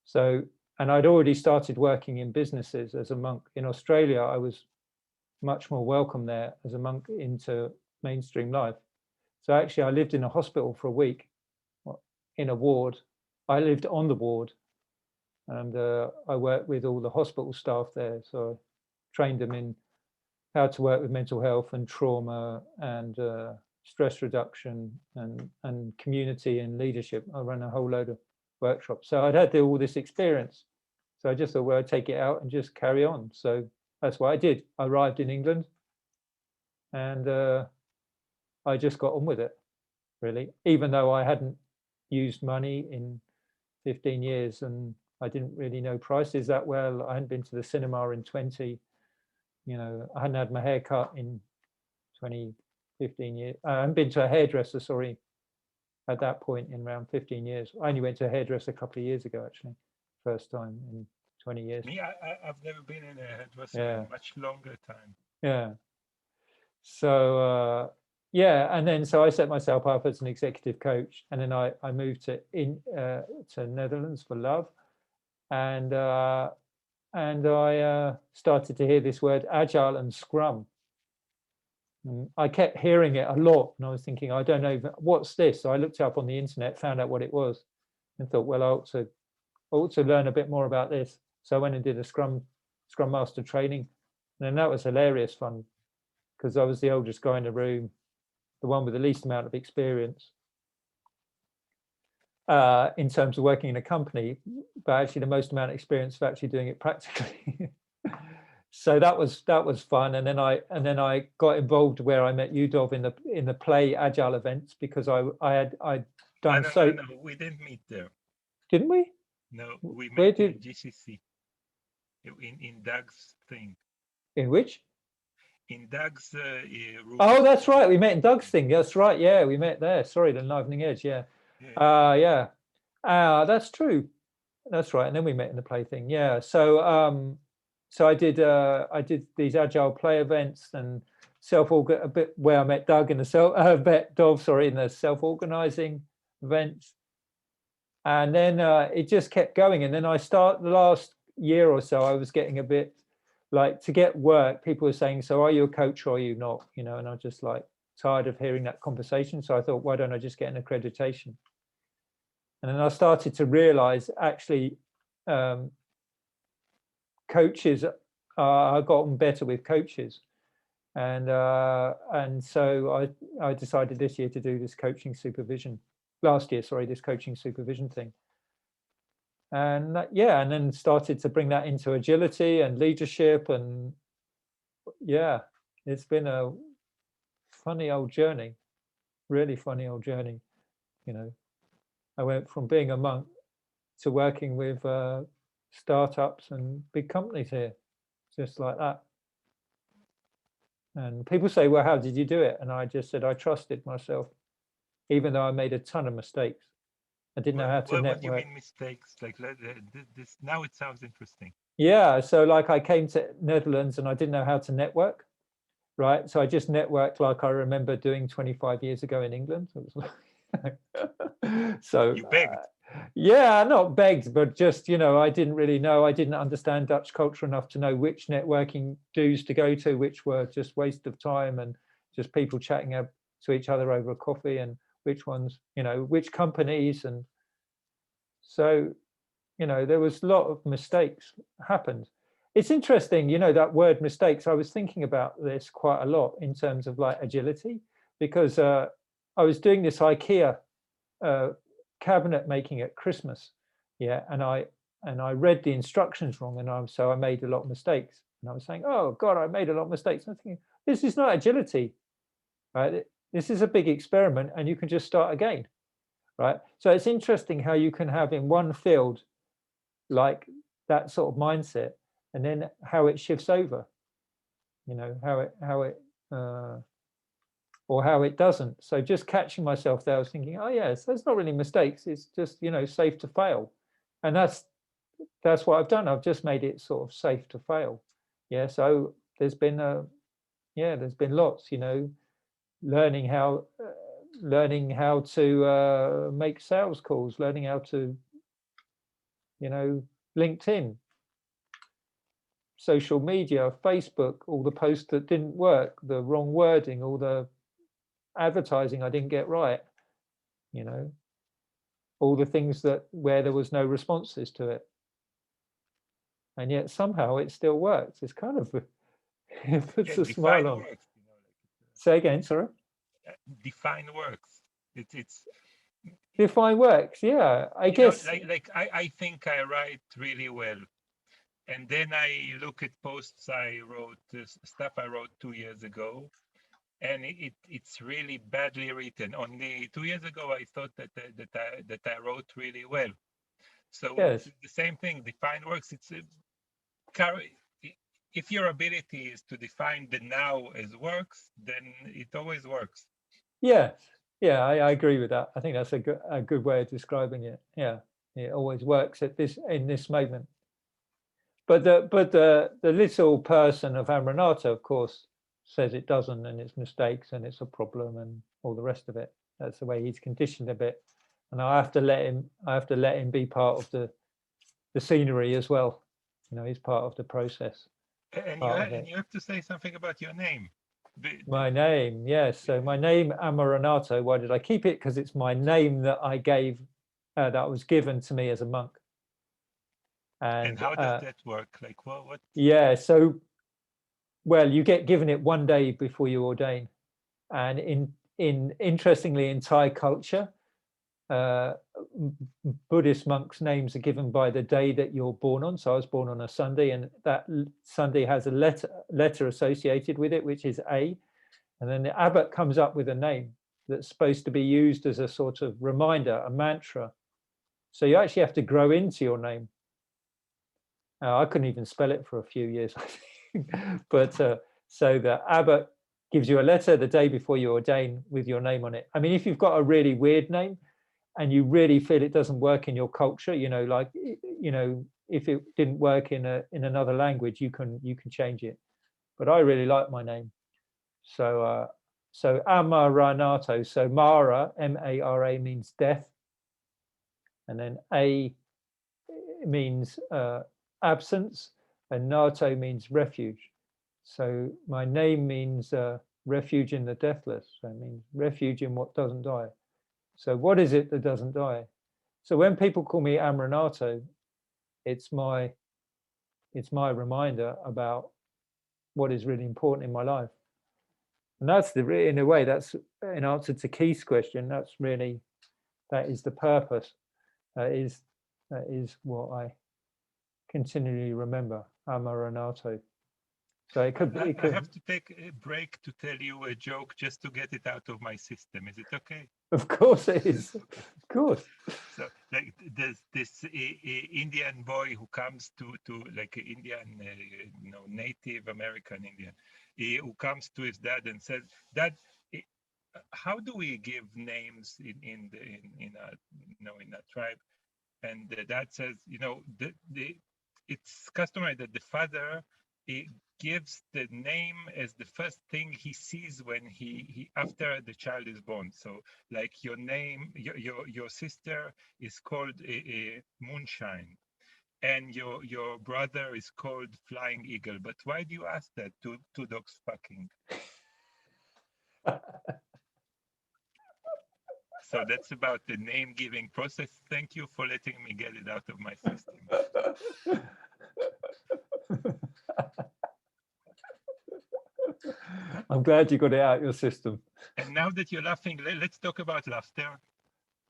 So And I'd already started working in businesses as a monk. In Australia, I was much more welcome there as a monk into mainstream life. So actually, I lived in a hospital for a week, in a ward. I lived on the ward, and I worked with all the hospital staff there. So I trained them in how to work with mental health and trauma and stress reduction and community and leadership. I ran a whole load of workshops. So I'd had all this experience. So I just thought, well, I'd take it out and just carry on. So that's what I did. I arrived in England and I just got on with it, really, even though I hadn't used money in 15 years and I didn't really know prices that well. I hadn't been to the cinema in 20, you know, I hadn't had my hair cut in 20, 15 years. I hadn't been to a hairdresser, sorry, at that point in around 15 years. I only went to a hairdresser a couple of years ago, actually, first time in 20 years. Me, I've never been in a hairdresser Yeah. in much longer time. Yeah. So, yeah, and then so I set myself up as an executive coach, and then I moved to Netherlands for love, and I started to hear this word agile and scrum. And I kept hearing it a lot, and I was thinking, I don't know what's this. So I looked it up on the internet, found out what it was, and thought, well, I ought to learn a bit more about this. So I went and did a Scrum Master training, and then that was hilarious fun because I was the oldest guy in the room, the one with the least amount of experience in terms of working in a company, but actually the most amount of experience of actually doing it practically. So that was fun, and then I got involved where I met you, Dov, in the play agile events because I'd done No, we didn't meet there. Didn't we? No, we Where met in did- GCC. In Doug's thing. In which? In Doug's room. Oh, that's right. We met in Doug's thing. That's right. Yeah, we met there. Sorry, the Enlivening Edge. Yeah. Yeah. Yeah. That's true. That's right. And then we met in the play thing. Yeah. So so I did these agile play events and a bit where I met Doug in the met Dov, sorry, in the self-organizing events. And then it just kept going. And then the last year or so, I was getting a bit like, to get work, people were saying, so are you a coach or are you not? You know, and I was just like tired of hearing that conversation. So I thought, why don't I just get an accreditation? And then I started to realize actually coaches, I've gotten better with coaches. And so I decided this year to do this last year, this coaching supervision thing. And and then started to bring that into agility and leadership. And yeah, it's been a funny old journey, really funny old journey. You know, I went from being a monk to working with startups and big companies here, just like that. And people say, well, how did you do it? And I just said, I trusted myself, even though I made a ton of mistakes. I didn't know how to network. What do you mean mistakes? Like this, now it sounds interesting. Yeah, so like I came to Netherlands and I didn't know how to network, right? So I just networked like I remember doing 25 years ago in England. It was like so You begged. Yeah, not begged, but just, you know, I didn't really know. I didn't understand Dutch culture enough to know which networking dues to go to, which were just waste of time and just people chatting to each other over a coffee, and which ones, you know, which companies. And so, you know, there was a lot of mistakes happened. It's interesting, you know, that word mistakes. I was thinking about this quite a lot in terms of like agility, because I was doing this IKEA cabinet making at Christmas, and I read the instructions wrong, and so I made a lot of mistakes. And I was saying, oh God, I made a lot of mistakes. And I'm thinking, this is not agility, right? This is a big experiment, and you can just start again, right? So it's interesting how you can have in one field like that sort of mindset, and then how it shifts over, you know, how it or how it doesn't. So just catching myself there, I was thinking, oh yes, that's not really mistakes. It's just, you know, safe to fail. And that's what I've done. I've just made it sort of safe to fail. Yeah. So there's been lots, you know, learning how to make sales calls, learning how to, you know, LinkedIn, social media, Facebook, all the posts that didn't work, the wrong wording, all the advertising I didn't get right, you know, all the things that where there was no responses to it. And yet somehow it still works. It's kind of, it puts a smile on. Works, Say again, sorry? Define works. It's Define works, yeah. I guess. I think I write really well. And then I look at posts I wrote, stuff I wrote 2 years ago, and it's really badly written. Only 2 years ago, I thought that I wrote really well. So Yes. it's the same thing. Define works. It's if your ability is to define the now as works, then it always works. Yeah, yeah, I agree with that. I think that's a good way of describing it. Yeah, it always works at in this moment. But the little person of Amaranatho, of course, says it doesn't, and it's mistakes, and it's a problem, and all the rest of it. That's the way he's conditioned a bit, and I have to let him be part of the scenery as well. You know, he's part of the process. And you have to say something about your name. My name, yes. So my name, Amaranatho. Why did I keep it? Because it's my name that I gave, that was given to me as a monk. And how does that work? Like what? Yeah. So, well, you get given it one day before you ordain, and interestingly, in Thai culture, Buddhist monks' names are given by the day that you're born on. So I was born on a Sunday, and that Sunday has a letter associated with it, which is A. And then the abbot comes up with a name that's supposed to be used as a sort of reminder, a mantra. So you actually have to grow into your name. I couldn't even spell it for a few years, I think. But so the abbot gives you a letter the day before you ordain with your name on it. I mean, if you've got a really weird name, and you really feel it doesn't work in your culture, you know, like, you know, if it didn't work in another language, you can change it. But I really like my name. So so Amaranatho. So Mara, M-A-R-A, means death, and then A means absence, and Nato means refuge. So my name means refuge in the deathless. So it means refuge in what doesn't die. So what is it that doesn't die? So when people call me Amaranatho, it's my reminder about what is really important in my life. And that's in a way, that's in answer to Keith's question, that is the purpose. That is what I continually remember, Amaranatho. So it could. I have to take a break to tell you a joke just to get it out of my system. Is it okay? Of course it is. Of course. So like there's this Indian boy who comes to like an Indian, Native American Indian, who comes to his dad and says, "Dad, how do we give names in a tribe?" And the dad says, it's customary that the father gives the name as the first thing he sees when he after the child is born. So like your name, your sister is called Moonshine, and your brother is called Flying Eagle. But why do you ask that? Two dogs fucking. So that's about the name giving process. Thank you for letting me get it out of my system. I'm glad you got it out your system. And now that you're laughing, let's talk about laughter.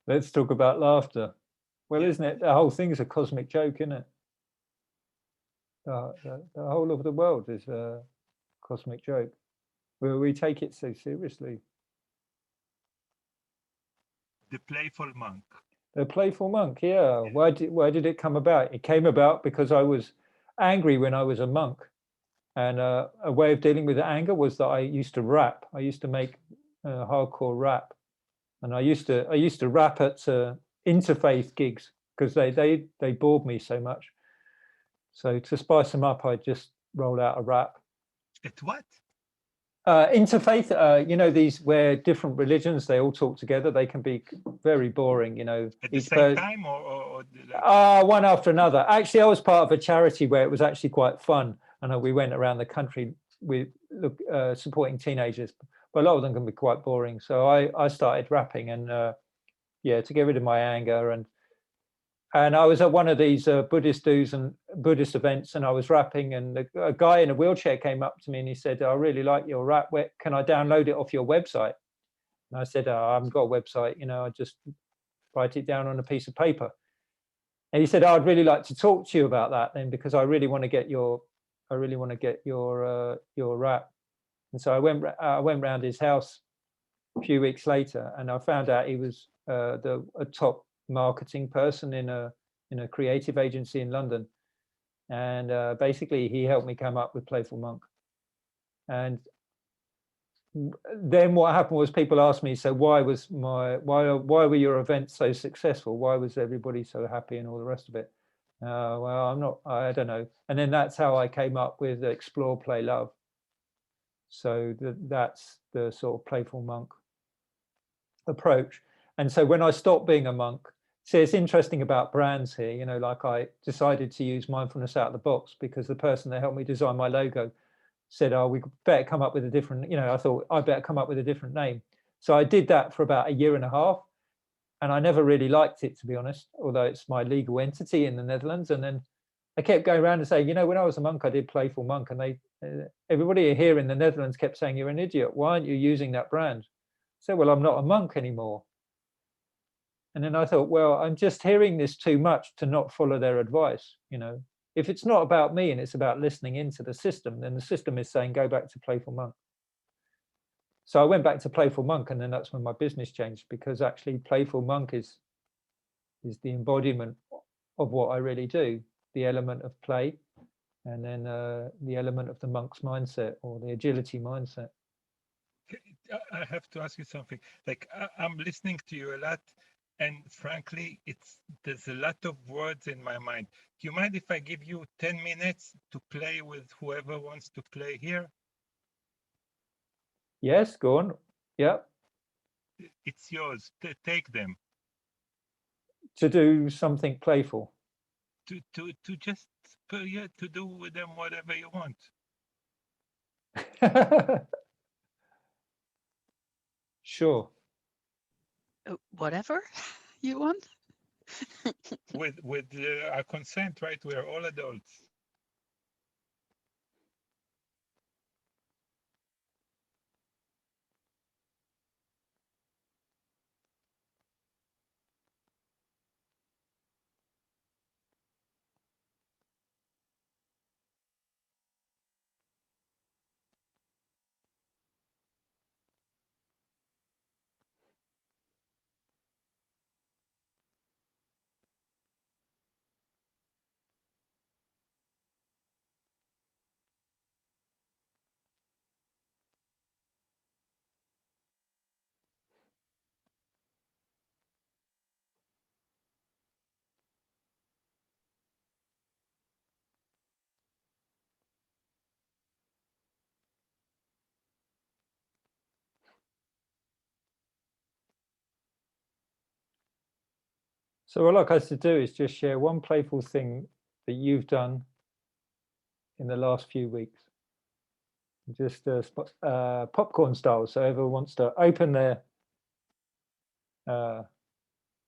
Let's talk about laughter. Well, Yeah. Isn't it? The whole thing is a cosmic joke, isn't it? The whole of the world is a cosmic joke. We take it so seriously. The playful monk. The playful monk, yeah. Why did it come about? It came about because I was angry when I was a monk. And a way of dealing with the anger was that I used to rap. I used to make hardcore rap, and I used to rap at interfaith gigs because they bored me so much. So to spice them up, I just rolled out a rap. At what? Interfaith, you know, these where different religions, they all talk together. They can be very boring, you know. At the same time, or one after another. Actually, I was part of a charity where it was actually quite fun. And we went around the country with supporting teenagers, but a lot of them can be quite boring. So I started rapping, and yeah, to get rid of my anger. And I was at one of these Buddhist dues and Buddhist events, and I was rapping, and a guy in a wheelchair came up to me and he said, "I really like your rap. Where can I download it off your website?" And I said, "I haven't got a website. You know, I just write it down on a piece of paper." And he said, "I'd really like to talk to you about that then, because I really want to get your rap." And so I went round his house a few weeks later, and I found out he was a top marketing person in a creative agency in London, and basically he helped me come up with Playful Monk. And then what happened was people asked me, so why were your events so successful? Why was everybody so happy and all the rest of it? Well, I don't know. And then that's how I came up with Explore, Play, Love. So that's the sort of Playful Monk approach. And so when I stopped being a monk, see, it's interesting about brands here, you know, like I decided to use mindfulness out of the box because the person that helped me design my logo said, "Oh, we better come up with a different," you know, I thought I better come up with a different name. So I did that for about a year and a half, and I never really liked it, to be honest, although it's my legal entity in the Netherlands. And then I kept going around and saying, you know, when I was a monk, I did Playful Monk, and everybody here in the Netherlands kept saying, "You're an idiot. Why aren't you using that brand?" I said, "Well, I'm not a monk anymore." And then I thought, well, I'm just hearing this too much to not follow their advice. You know, if it's not about me and it's about listening into the system, then the system is saying, go back to Playful Monk. So I went back to Playful Monk, and then that's when my business changed, because actually Playful Monk is the embodiment of what I really do, the element of play, and then the element of the monk's mindset or the agility mindset. I have to ask you something. Like I'm listening to you a lot, and frankly, there's a lot of words in my mind. Do you mind if I give you 10 minutes to play with whoever wants to play here? Yes, go on. Yeah. It's yours. Take them. To do something playful. To just to do with them whatever you want. Sure. Whatever you want. with our consent, right? We're all adults. So what I'd like us to do is just share one playful thing that you've done in the last few weeks. Just popcorn style. So whoever wants to open their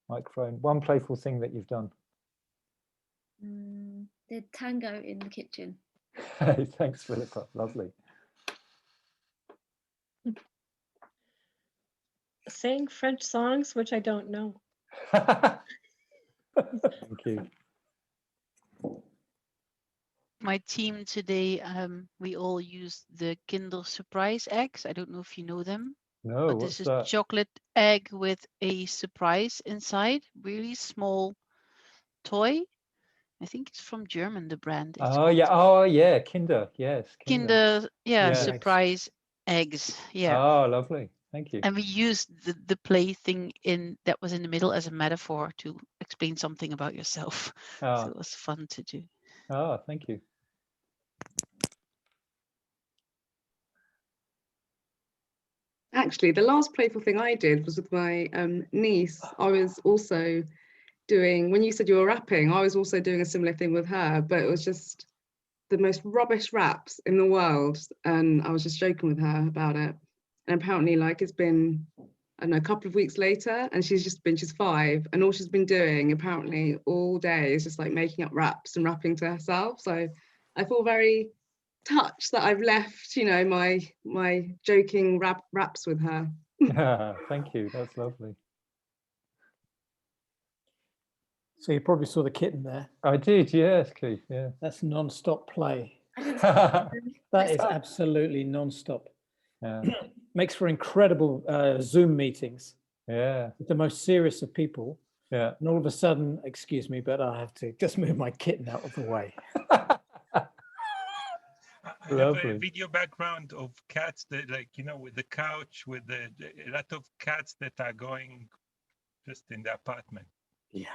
microphone, one playful thing that you've done. Did tango in the kitchen. Thanks, Philippa. Lovely. Sang French songs, which I don't know. Thank you. My team today, we all used the Kinder Surprise eggs. I don't know if you know them. No, but what's this is that? chocolate egg with a surprise inside. Really small toy. I think it's from German, the brand. It's Oh yeah, oh yeah, Kinder, yes. Kinder, yeah, Yeah. surprise eggs. Yeah. Oh, lovely. Thank you. And we used the play thing that was in the middle as a metaphor to explain something about yourself. So it was fun to do. Oh, thank you. actually, the last playful thing I did was with my niece. I was also doing, when you said you were rapping, I was also doing a similar thing with her, but it was just the most rubbish raps in the world. And I was just joking with her about it. And apparently, like, it's been, I don't know, a couple of weeks later, and she's 5, and all she's been doing apparently all day is just like making up raps and rapping to herself. So I feel very touched that I've left, you know, my joking raps with her. Yeah, thank you. That's lovely. So you probably saw the kitten there. I did, yes, Keith. Yeah. That's non-stop play. Yeah. That is absolutely non-stop. Makes for incredible Zoom meetings with the most serious of people. Yeah. And all of a sudden, excuse me, but I have to just move my kitten out of the way. I have a video background of cats that, like, you know, with the couch, with a lot of cats that are going just in the apartment. Yeah.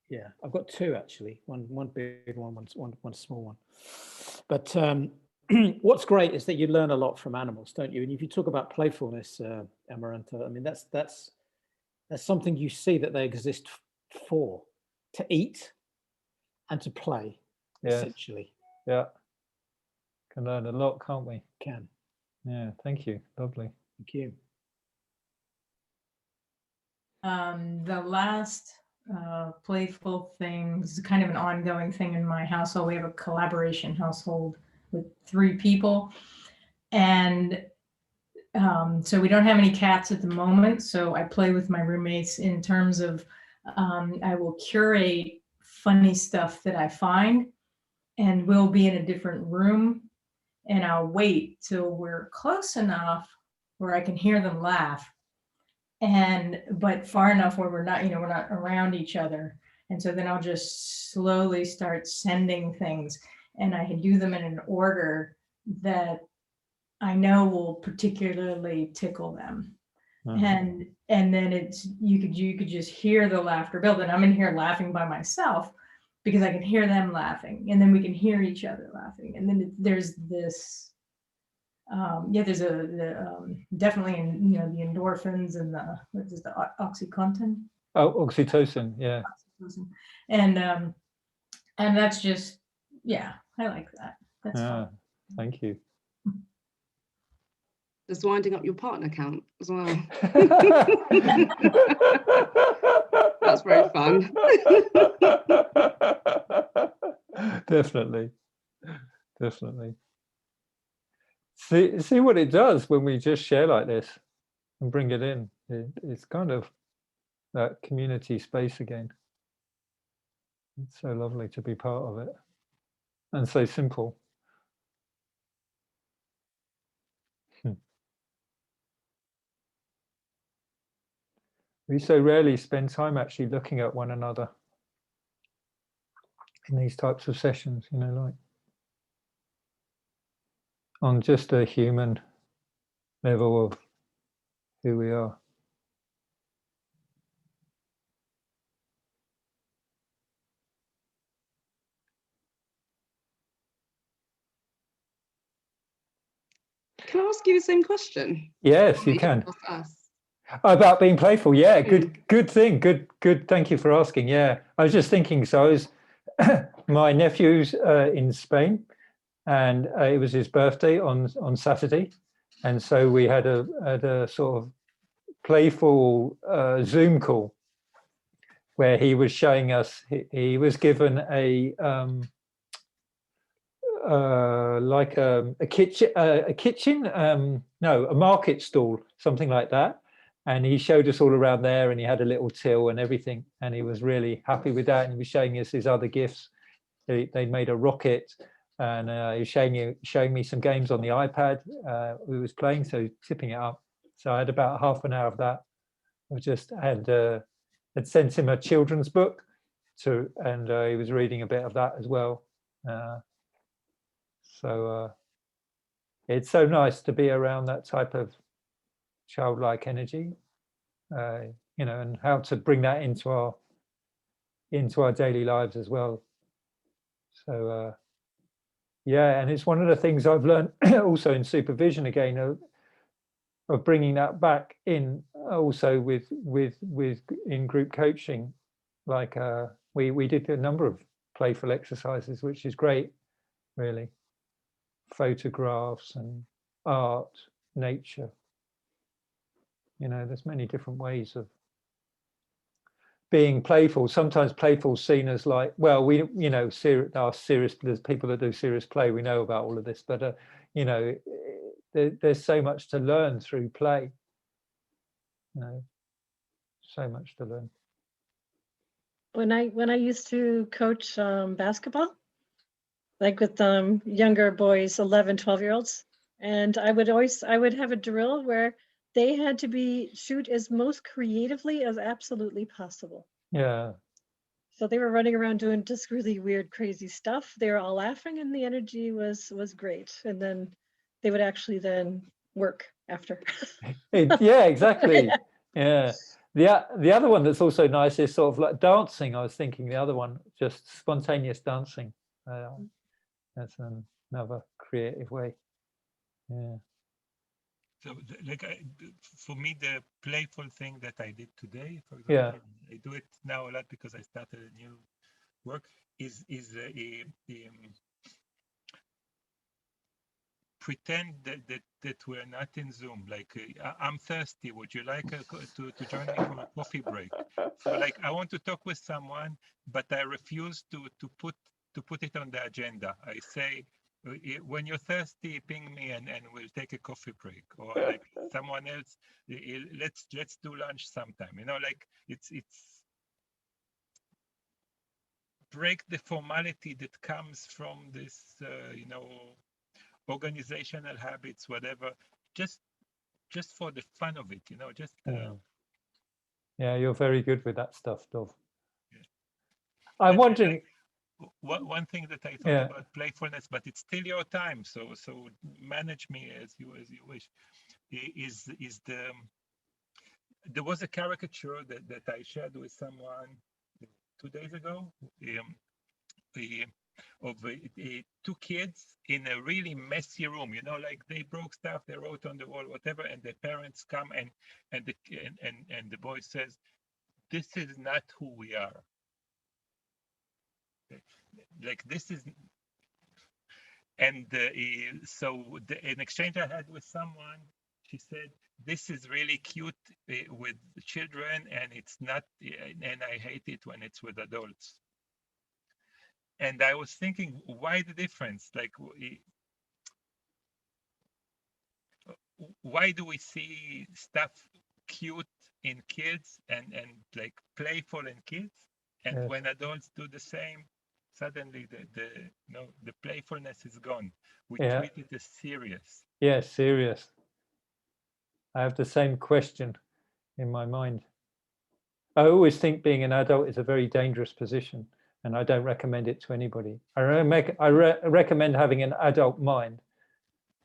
Yeah, I've got 2 actually. One big one, one small one. But what's great is that you learn a lot from animals, don't you? And if you talk about playfulness, Amaranatho, I mean that's something you see that they exist for, to eat and to play, essentially. Yeah. Can learn a lot, can't we? Can. Yeah, thank you. Lovely. Thank you. The last playful things, kind of an ongoing thing in my household. We have a collaboration household with 3 people. And so we don't have any cats at the moment. So I play with my roommates in terms of I will curate funny stuff that I find, and we'll be in a different room, and I'll wait till we're close enough where I can hear them laugh, but far enough where we're not, we're not around each other. And so then I'll just slowly start sending things, and I can do them in an order that I know will particularly tickle them. And then it's, you could just hear the laughter build, and I'm in here laughing by myself because I can hear them laughing, and then we can hear each other laughing. And then there's this, there's definitely, the endorphins and the, what is the OxyContin? Oh, oxytocin, yeah. Oxytocin. And that's just, I like that. That's fun. Thank you. Just winding up your partner count as well. That's very fun. Definitely. See what it does when we just share like this and bring it in. It's kind of that community space again. It's so lovely to be part of it, and so simple. We so rarely spend time actually looking at one another in these types of sessions, like on just a human level of who we are. Can I ask you the same question? Yes, you can. About being playful, yeah, good thing, good. Thank you for asking. Yeah, I was just thinking. So I was, my nephew's in Spain, and it was his birthday on Saturday, and so we had a sort of playful Zoom call where he was showing us. He was given a kitchen, a market stall, something like that. And he showed us all around there, and he had a little till and everything, and he was really happy with that. And he was showing us his other gifts. They made a rocket, and he was showing me some games on the iPad we was playing, so tipping it up. So I had about half an hour of that. I just had sent him a children's book, and he was reading a bit of that as well. So it's so nice to be around that type of childlike energy, and how to bring that into our daily lives as well. So and it's one of the things I've learned also in supervision again. of bringing that back in also with in group coaching, like we did a number of playful exercises, which is great, really. Photographs and art, nature. You know, there's many different ways of being playful. Sometimes playful seen as like, well, we, you know, serious, there's people that do serious play, we know about all of this, but you know, there's so much to learn through play. You know, so much to learn. When I used to coach basketball, like with younger boys, 11, 12-year-olds, and I would have a drill where they had to shoot as most creatively as absolutely possible. Yeah. So they were running around doing just really weird, crazy stuff. They were all laughing, and the energy was great. And then they would actually then work after. Yeah, exactly. Yeah. The other one that's also nice is sort of like dancing. I was thinking the other one, just spontaneous dancing. That's another creative way. Yeah. So, like, for me, the playful thing that I did today, for example, I do it now a lot because I started a new work, is pretend that we're not in Zoom. Like, I'm thirsty. Would you like to join me for a coffee break? So, like, I want to talk with someone, but I refuse to put it on the agenda. I say, when you're thirsty, ping me and we'll take a coffee break. Or like someone else, let's do lunch sometime. You know, like it's break the formality that comes from this, you know, organizational habits, whatever, just for the fun of it, you know, just yeah, you're very good with that stuff, Dov. Yeah. I'm wondering, one thing that I thought about playfulness, but it's still your time, so manage me as you wish, is there was a caricature that I shared with someone 2 days ago, of two kids in a really messy room, you know, like they broke stuff, they wrote on the wall, whatever, and the parents come and the boy says, "This is not who we are." Like this is, and so an exchange I had with someone, she said, "This is really cute with children, and it's not, and I hate it when it's with adults." And I was thinking, why the difference? Like, why do we see stuff cute in kids and like playful in kids, and when adults do the same, suddenly the playfulness is gone. We treat it as serious. Yeah, serious. I have the same question in my mind. I always think being an adult is a very dangerous position, and I don't recommend it to anybody. I recommend having an adult mind,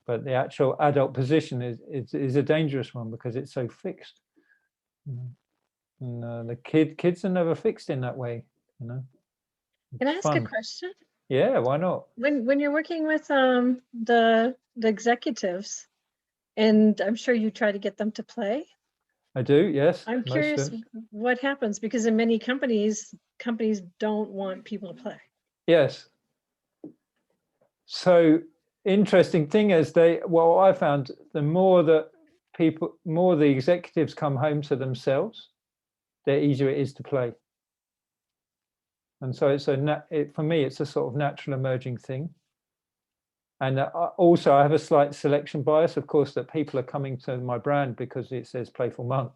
but the actual adult position is a dangerous one because it's so fixed. And the kids are never fixed in that way, you know. Can I ask a question? Yeah, why not? When you're working with the executives, and I'm sure you try to get them to play. I do, yes. I'm curious what happens, because in many companies don't want people to play. Yes. So interesting thing is I found the more that the executives come home to themselves, the easier it is to play. And so it's for me, it's a sort of natural emerging thing. And also I have a slight selection bias, of course, that people are coming to my brand because it says Playful Monk.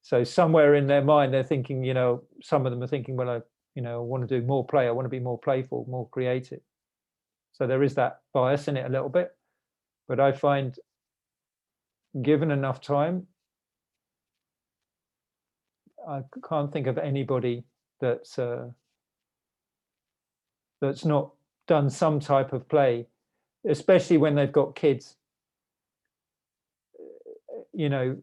So somewhere in their mind, they're thinking, you know, some of them are thinking, well, I want to do more play. I want to be more playful, more creative. So there is that bias in it a little bit. But I find given enough time, I can't think of anybody that's not done some type of play, especially when they've got kids. You know,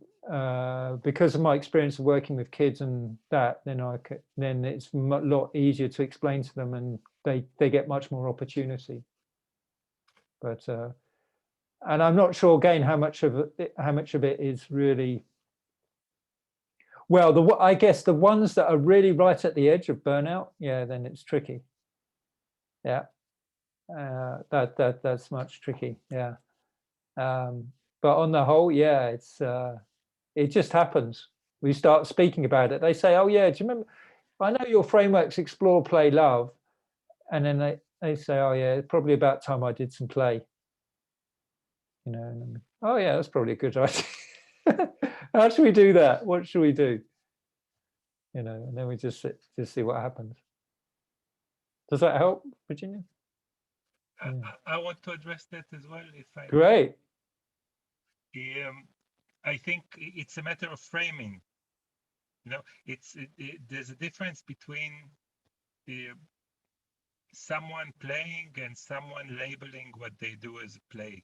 because of my experience of working with kids and that, then it's a lot easier to explain to them, and they get much more opportunity. But and I'm not sure again how much of it is really. Well, I guess the ones that are really right at the edge of burnout, yeah, then it's tricky. Yeah, that's much tricky. Yeah, but on the whole, yeah, it just happens. We start speaking about it. They say, "Oh yeah, do you remember? I know your frameworks: explore, play, love," and then they say, "Oh yeah, it's probably about time I did some play." You know, and then, oh yeah, that's probably a good idea. How should we do that? What should we do? You know, and then we just see what happens. Does that help, Virginia? I want to address that as well, if I Great. I think it's a matter of framing. You know, there's a difference between someone playing and someone labeling what they do as play.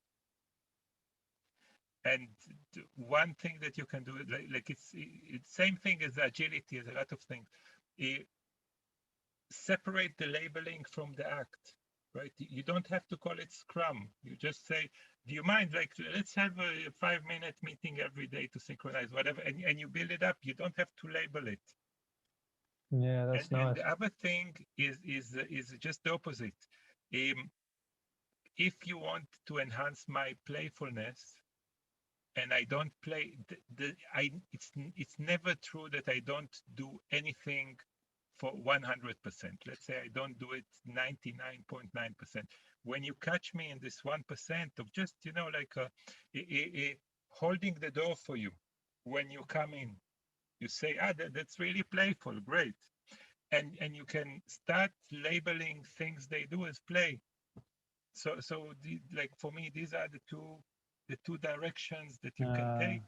And one thing that you can do, like it's same thing as agility, as a lot of things. Separate the labeling from the act, right? You don't have to call it Scrum. You just say, do you mind, like, let's have a 5-minute meeting every day to synchronize whatever, and you build it up. You don't have to label it. Yeah, that's nice. And the other thing is just the opposite. If you want to enhance my playfulness, and I don't play, it's never true that I don't do anything for 100%. Let's say I don't do it 99.9%. When you catch me in this 1% of just, you know, like holding the door for you when you come in, you say, that's really playful, great. And you can start labeling things they do as play. So like for me, these are the two directions that you can take.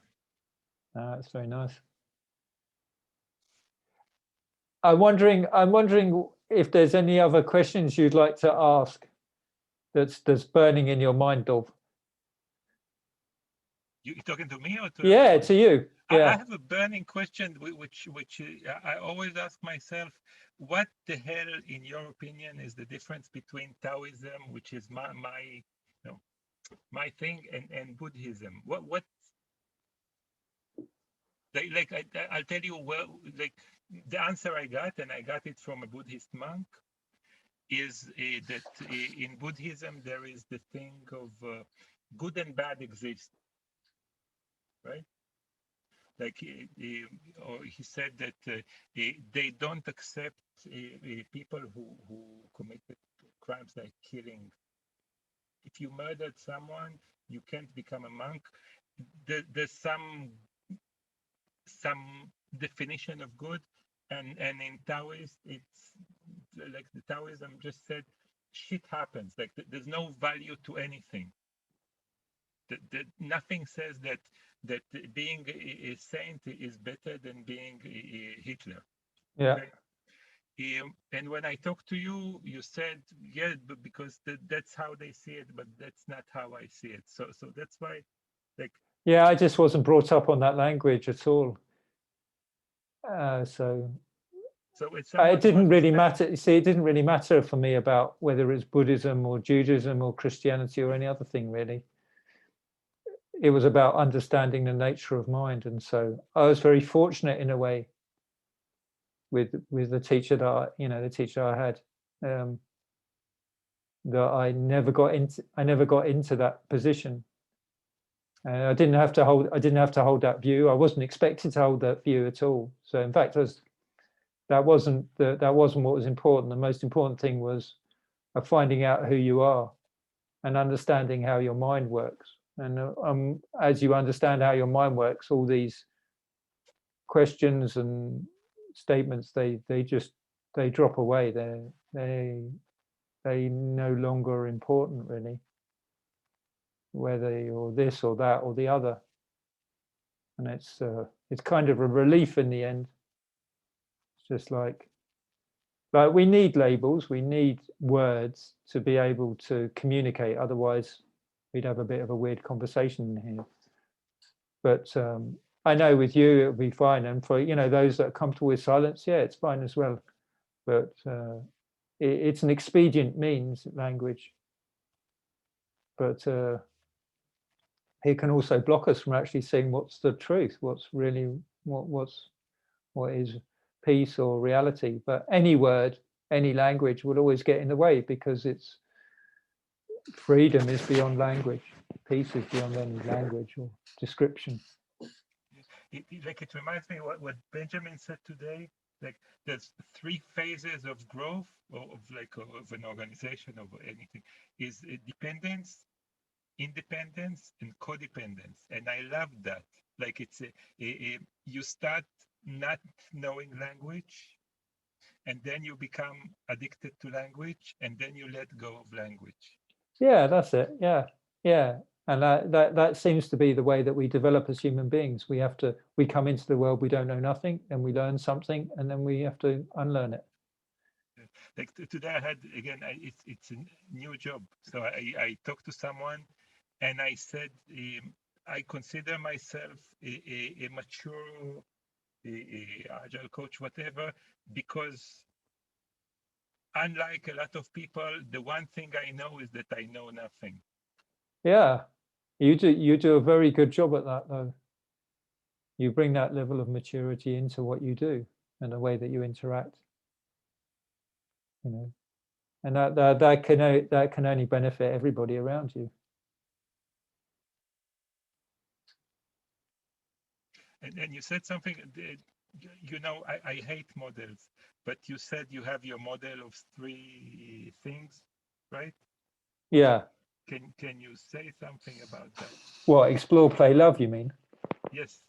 That's very nice. I'm wondering if there's any other questions you'd like to ask that's burning in your mind, Dov. You talking to me or to Yeah, everyone? to you. Yeah. I have a burning question, which I always ask myself: what the hell, in your opinion, is the difference between Taoism, which is my thing, and Buddhism? What? Like I'll tell you, well, like the answer I got, and I got it from a Buddhist monk, is that in Buddhism there is the thing of good and bad exist, right? Like he said that they don't accept people who committed crimes like killing. If you murdered someone, you can't become a monk. There's some definition of good, and in Taoist, it's like the Taoism just said, shit happens. Like there's no value to anything. Nothing says that being a saint is better than being a Hitler. Yeah. Okay? And when I talked to you, you said, yeah, but because that's how they see it, but that's not how I see it. So that's why, like. Yeah, I just wasn't brought up on that language at all. So it didn't really matter. You see, it didn't really matter for me about whether it's Buddhism or Judaism or Christianity or any other thing, really. It was about understanding the nature of mind. And so I was very fortunate in a way with the teacher that the teacher I had, that I never got into that position. I didn't have to hold that view. I wasn't expected to hold that view at all. So in fact, that wasn't what was important. The most important thing was finding out who you are and understanding how your mind works. And as you understand how your mind works, all these questions and statements, they drop away. They no longer important, really, whether you're this or that or the other. And it's kind of a relief in the end. It's just like we need labels, we need words to be able to communicate. Otherwise, we'd have a bit of a weird conversation here. But I know with you it'll be fine, and for those that are comfortable with silence, yeah, it's fine as well. But it's an expedient means, language. But it can also block us from actually seeing what's the truth, what's really what is peace or reality. But any word, any language will always get in the way, because it's freedom is beyond language, peace is beyond any language or description. It reminds me what Benjamin said today. Like, there's 3 phases of growth of an organization, of anything, is dependence, independence, and codependence. And I love that. Like, it's you start not knowing language, and then you become addicted to language, and then you let go of language. Yeah, that's it. Yeah. And that seems to be the way that we develop as human beings. We come into the world, we don't know nothing, and we learn something, and then we have to unlearn it. Like today I had, again, it's a new job. So I talked to someone, and I said, I consider myself a mature agile coach, whatever, because unlike a lot of people, the one thing I know is that I know nothing. Yeah, you do a very good job at that, though. You bring that level of maturity into what you do and the way that you interact. You know, and that can only benefit everybody around you. And you said something, you know, I hate models, but you said you have your model of 3 things, right? Yeah. Can you say something about that? What, explore, play, love, you mean? Yes.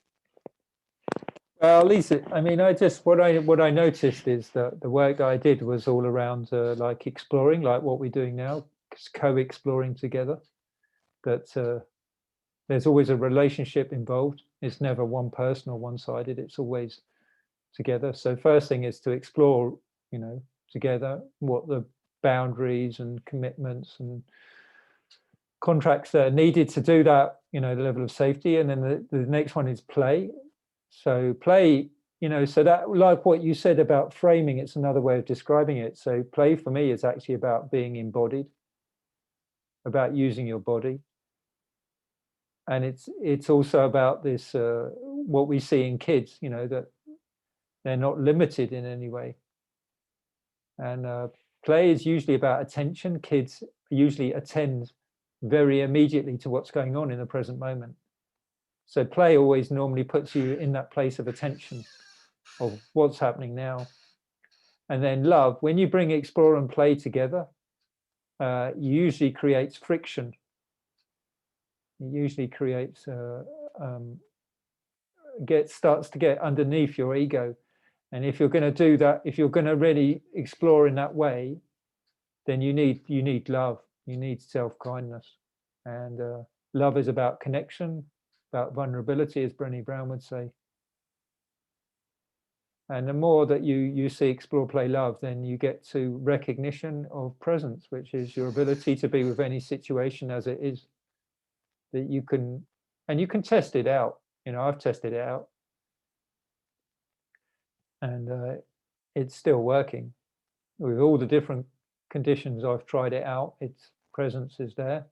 Well, Lisa, I mean, what I noticed is that the work that I did was all around like exploring, like what we're doing now, co-exploring together. That there's always a relationship involved. It's never one person or one-sided. It's always together. So first thing is to explore, you know, together what the boundaries and commitments and contracts that are needed to do that, you know, the level of safety. And then the next one is play. So play, you know, so that, like what you said about framing, it's another way of describing it. So play for me is actually about being embodied, about using your body. And it's also about this, what we see in kids, you know, that they're not limited in any way. And play is usually about attention. Kids usually attend very immediately to what's going on in the present moment. So play always normally puts you in that place of attention of what's happening now. And then love, when you bring explore and play together, usually creates friction. It usually creates, starts to get underneath your ego. And if you're going to do that, if you're going to really explore in that way, then you need love, you need self-kindness. And love is about connection, about vulnerability, as Brené Brown would say. And the more that you see explore, play, love, then you get to recognition of presence, which is your ability to be with any situation as it is. That you can, and you can test it out. You know, I've tested it out, and it's still working. With all the different conditions I've tried it out, its presence is there.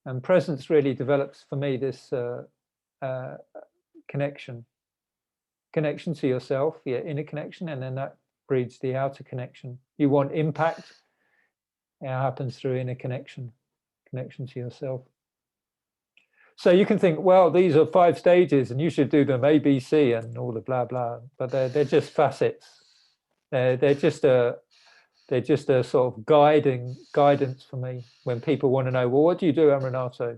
And presence really develops for me this connection to yourself, your inner connection, and then that breeds the outer connection. You want impact, it happens through inner connection to yourself. So you can think, well, these are 5 stages and you should do them A, B, C and all the blah, blah, but they're just facets. They're just a sort of guidance for me when people want to know, well, what do you do, Amaranatho?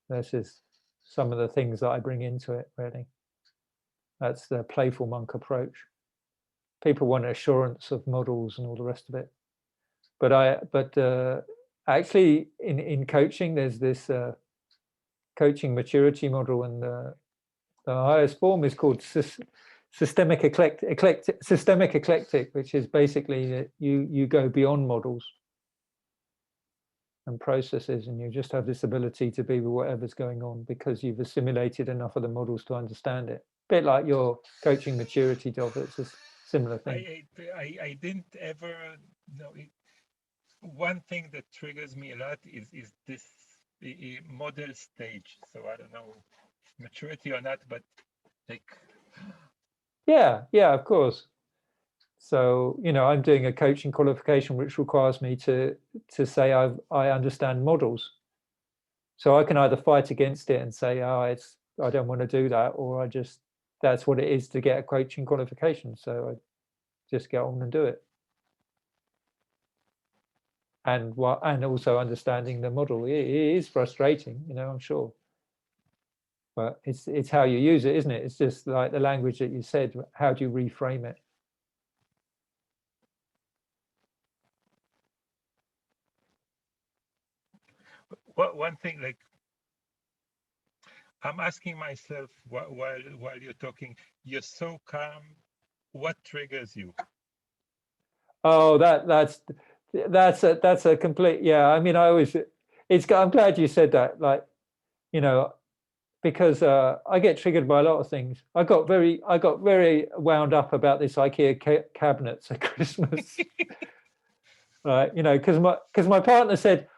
This is some of the things that I bring into it, really. That's the playful monk approach. People want assurance of models and all the rest of it. But actually in coaching, there's this coaching maturity model, and the highest form is called systemic eclectic, which is basically that you go beyond models and processes, and you just have this ability to be with whatever's going on because you've assimilated enough of the models to understand it. A bit like your coaching maturity job, it's a similar thing. I didn't ever know it. One thing that triggers me a lot is this model stage. So I don't know maturity or not, but like, yeah, of course. So, you know, I'm doing a coaching qualification which requires me to say I understand models. So I can either fight against it and say, oh, I don't want to do that, or that's what it is to get a coaching qualification. So I just get on and do it. And also understanding the model, it is frustrating, you know, I'm sure. But it's how you use it, isn't it? It's just like the language that you said, how do you reframe it? one thing, like, I'm asking myself while you're talking, you're so calm. What triggers you? Oh, that's a complete, yeah. I mean, I'm glad you said that. Like, you know, because I get triggered by a lot of things. I got very wound up about this IKEA cabinets at Christmas, right? You know, because my partner said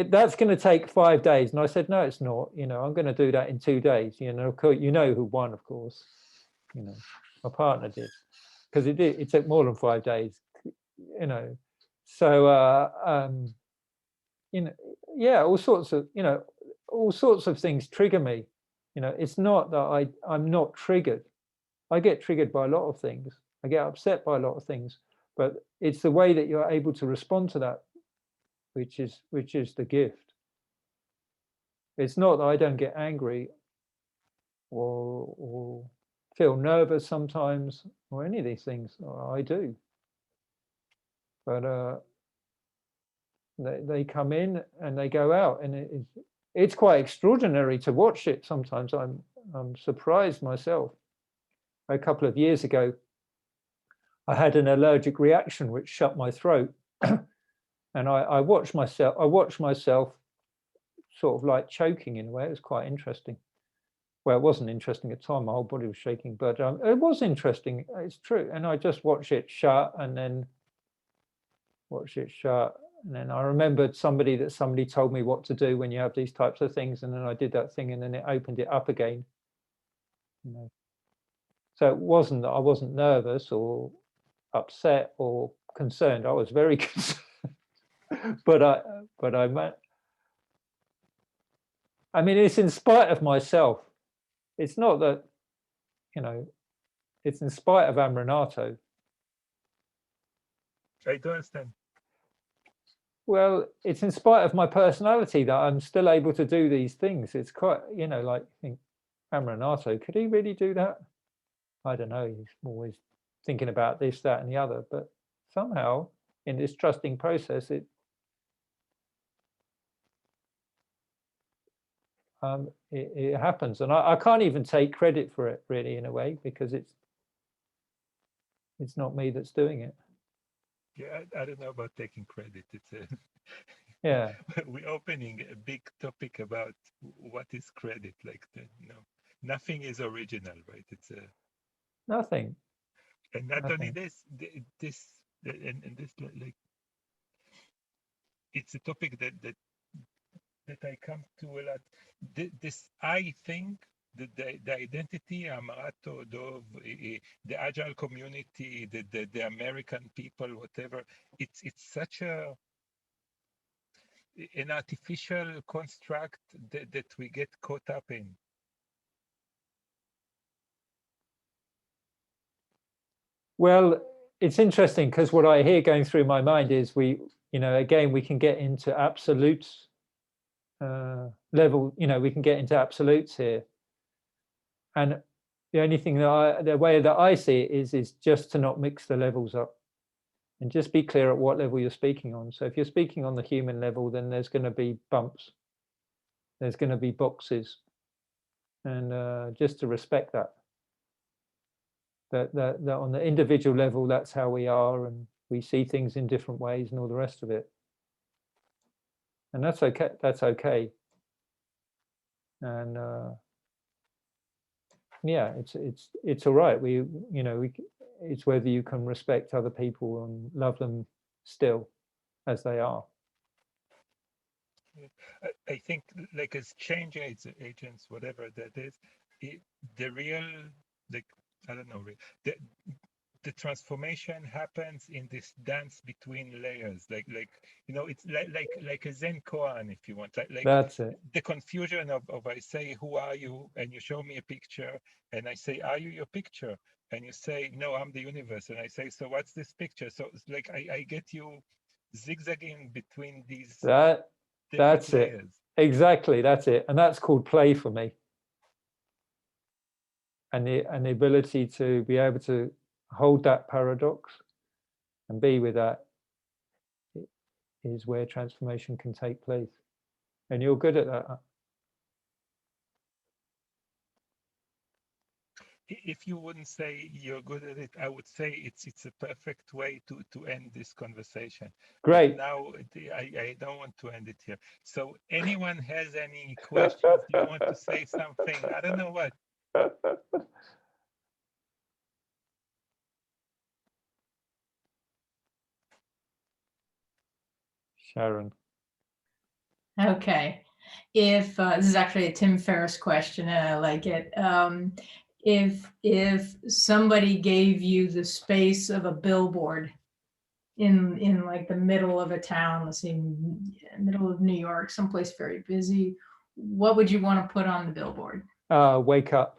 that's going to take 5 days, and I said no, it's not. You know, I'm going to do that in 2 days. You know, who won, of course. You know, my partner did, because it took more than 5 days. You know, so you know, yeah, all sorts of things trigger me. You know, it's not that I'm not triggered. I get triggered by a lot of things. I get upset by a lot of things, but it's the way that you're able to respond to that, which is the gift. It's not that I don't get angry or feel nervous sometimes or any of these things. I do, but they come in and they go out, and it's quite extraordinary to watch it. Sometimes I'm surprised myself. A couple of years ago, I had an allergic reaction which shut my throat, and I watched myself sort of like choking in a way. It was quite interesting. Well, it wasn't interesting at the time. My whole body was shaking, but it was interesting. It's true. And I just watched it shut, and then watched it shut. And then I remembered somebody told me what to do when you have these types of things. And then I did that thing, and then it opened it up again. You know. So it wasn't that I wasn't nervous or upset or concerned. I was very concerned. I mean, it's in spite of myself. It's not that, you know, it's in spite of Amaranatho. I don't understand. Well, it's in spite of my personality that I'm still able to do these things. It's quite, you know, like, I think Amaranatho, could he really do that? I don't know. He's always thinking about this, that, and the other. But somehow, in this trusting process, it happens, and I can't even take credit for it, really, in a way, because it's not me that's doing it. Yeah, I don't know about taking credit. It's a yeah. We're opening a big topic about what is credit. Like, nothing is original, right? It's a nothing. And not only this, and this, like, it's a topic that I come to a lot. This I think the identity, Amaranatho, Dove, the agile community, the American people, whatever. It's such an artificial construct that we get caught up in. Well, it's interesting because what I hear going through my mind is again, we can get into absolutes level, we can get into absolutes here. And the only thing the way that I see it is just to not mix the levels up and just be clear at what level you're speaking on. So if you're speaking on the human level, then there's going to be bumps. There's going to be boxes. And just to respect that on the individual level, that's how we are, and we see things in different ways and all the rest of it. And that's okay. That's okay. And yeah, it's all right. It's whether you can respect other people and love them still as they are. I think like as change agents, whatever that is, the real, like, I don't know, the transformation happens in this dance between layers, like it's like a Zen koan, if you want, like That's it. the confusion of I say, who are you, and you show me a picture, and I say, are you your picture, and you say, no, I'm the universe, and I say, so what's this picture? So it's like I get you zigzagging between these different That's layers. it. Exactly, that's it. And that's called play for me. And the ability to be able to hold that paradox and be with that is where transformation can take place. And you're good at that. If you wouldn't say you're good at it, I would say it's a perfect way to end this conversation. Great. But now I don't want to end it here. So anyone has any questions? Do you want to say something? I don't know what. Sharon. Okay. If this is actually a Tim Ferriss question, and I like it. If somebody gave you the space of a billboard in like the middle of a town, let's say middle of New York, someplace very busy, what would you want to put on the billboard? Wake up.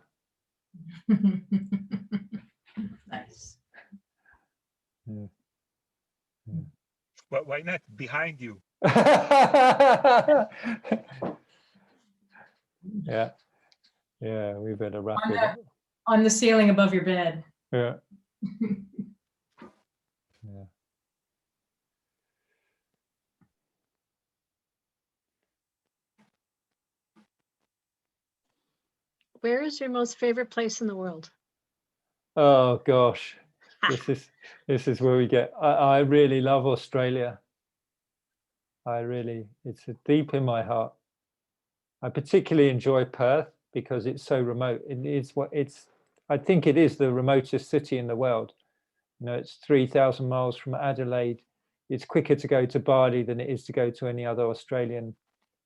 Nice. Yeah. Well, why not behind you? Yeah. Yeah, we better wrap it up. On the ceiling above your bed. Yeah. Yeah. Where is your most favorite place in the world? Oh gosh, this is where we get. I really love Australia. It's deep in my heart. I particularly enjoy Perth because it's so remote. I think it is the remotest city in the world. You know, it's 3,000 miles from Adelaide. It's quicker to go to Bali than it is to go to any other Australian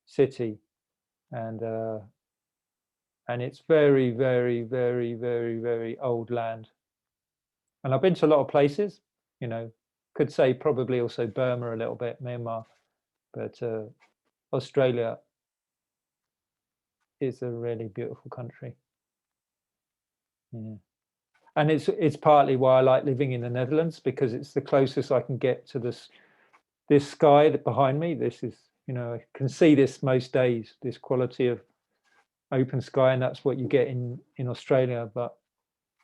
city, and it's very, very, very, very, very old land. And I've been to a lot of places. You know, could say probably also Burma a little bit, Myanmar, but Australia is a really beautiful country. Yeah. And it's partly why I like living in the Netherlands, because it's the closest I can get to this sky that behind me. This is, you know, I can see this most days, this quality of open sky, and that's what you get in Australia, but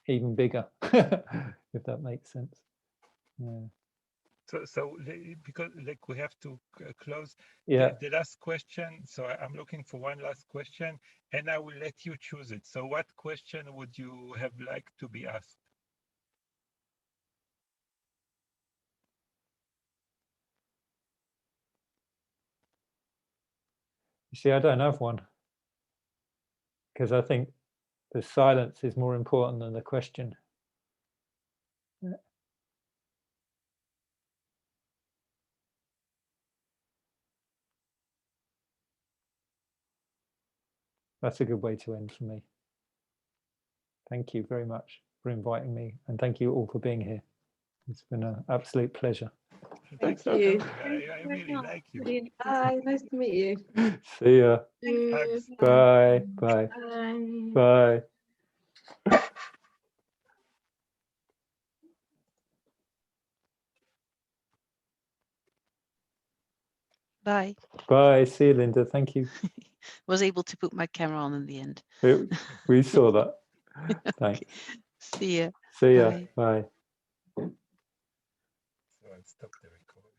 even bigger, if that makes sense. Yeah. So because like we have to close. Yeah. The last question. So I'm looking for one last question, and I will let you choose it. So what question would you have liked to be asked? You see, I don't have one, because I think the silence is more important than the question. That's a good way to end for me. Thank you very much for inviting me, and thank you all for being here. It's been an absolute pleasure. Thanks for you. coming. I really like you. Hi, nice to meet you. See ya. Hugs. Bye. Bye. Bye. Bye. Bye. Bye. See you, Linda. Thank you. Was able to put my camera on in the end. We saw that. Thanks. Okay. See ya. See ya. Bye. Bye. So I'll stop the recording.